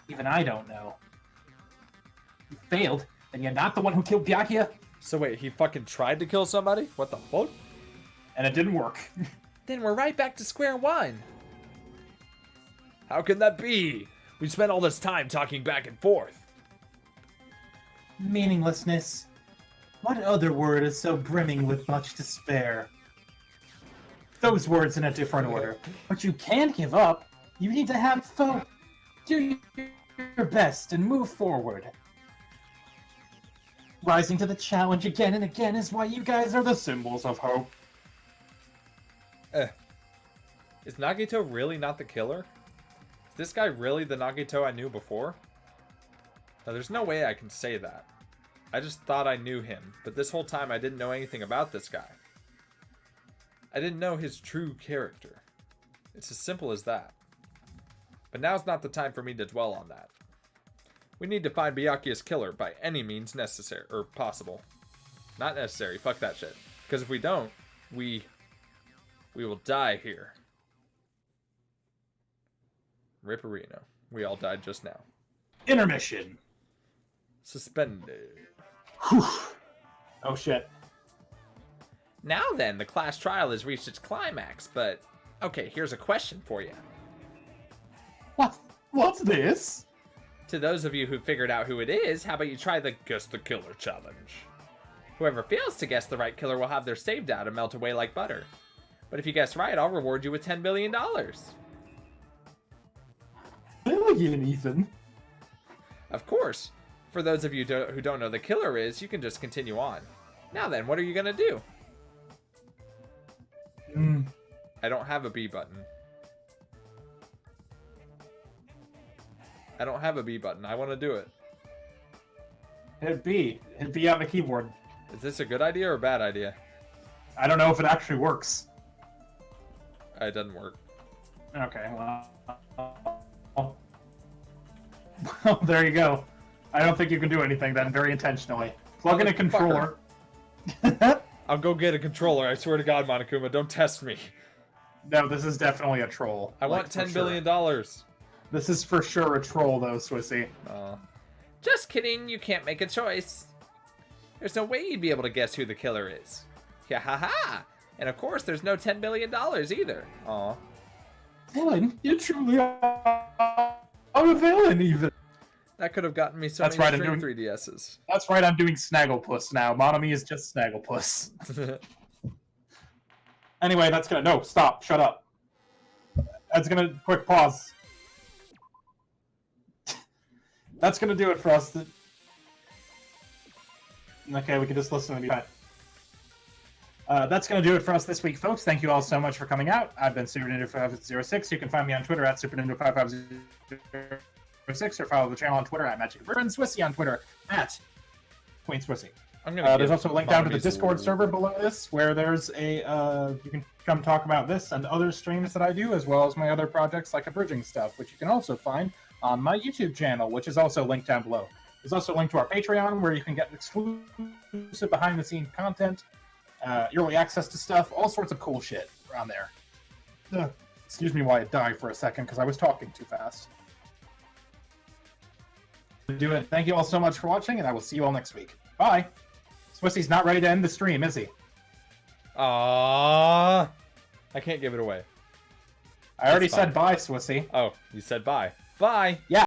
Even I don't know. You failed, and you're not the one who killed Byakuya? So wait, he fucking tried to kill somebody? What the fuck? And it didn't work. Then we're right back to square one. How can that be? We spent all this time talking back and forth. Meaninglessness. What other word is so brimming with much despair? Those words in a different order. But you can't give up. You need to have hope. Do your best and move forward. Rising to the challenge again and again is why you guys are the Symbols of hope. Is Nagito really not the killer? Is this guy really the Nagito I knew before? Now, there's no way I can say that. I just thought I knew him, but this whole time I didn't know anything about this guy. I didn't know his true character. It's as simple as that. But now's not the time for me to dwell on that. We need to find Byakuya's killer by any means necessary, or possible. Not necessary, fuck that shit. Because if we don't, we will die here. Ripperino. We all died just now. Intermission. Suspended. Whew. Oh shit. Now then, the class trial has reached its climax, but... Okay, here's a question for you. What's this? To those of you who figured out who it is, how about you try the Guess the Killer challenge? Whoever fails to guess the right killer will have their save data melt away like butter. But if you guess right, I'll reward you with $10 billion. Billion, Ethan. Of course. For those of you who don't know the killer is, you can just continue on. Now then, what are you gonna do? I don't have a B button. I don't have a B button. I want to do it. Hit B. Hit B on the keyboard. Is this a good idea or a bad idea? I don't know if it actually works. It doesn't work. Okay, well, there you go. I don't think you can do anything then, very intentionally. Plug in a controller. I'll go get a controller. I swear to God, Monokuma, don't test me. No, this is definitely a troll. I want $10 billion. This is for sure a troll, though, Swissy. Just kidding, you can't make a choice. There's no way you'd be able to guess who the killer is. Yeah, ha ha! And of course, there's no $10 billion either. Aw. Villain, you truly are a villain, even. That could have gotten me so That's many right, I'm string 3DSs. That's right, I'm doing Snagglepuss now. Monomi is just Snagglepuss. Anyway, that's gonna... No, stop. Shut up. That's gonna... Quick pause. That's gonna do it for us. Okay, we can just listen and be fine. That's going to do it for us this week, folks. Thank you all so much for coming out. I've been SuperNinja506. You can find me on Twitter at SuperNinja5506 or follow the channel on Twitter at Magic and Swissy on Twitter at Queen Swissy. There's also a link down to the Discord server below this where there's a you can come talk about this and other streams that I do, as well as my other projects like abridging stuff, which you can also find on my YouTube channel, which is also linked down below. There's also a link to our Patreon where you can get exclusive behind-the-scenes content early access to stuff, all sorts of cool shit around there. Excuse me while I died for a second, because I was talking too fast. Do it. Thank you all so much for watching, and I will see you all next week. Bye! Swissy's not ready to end the stream, is he? I can't give it away. I already That's fine. said bye, Swissy. Oh, you said bye. Bye! Yeah.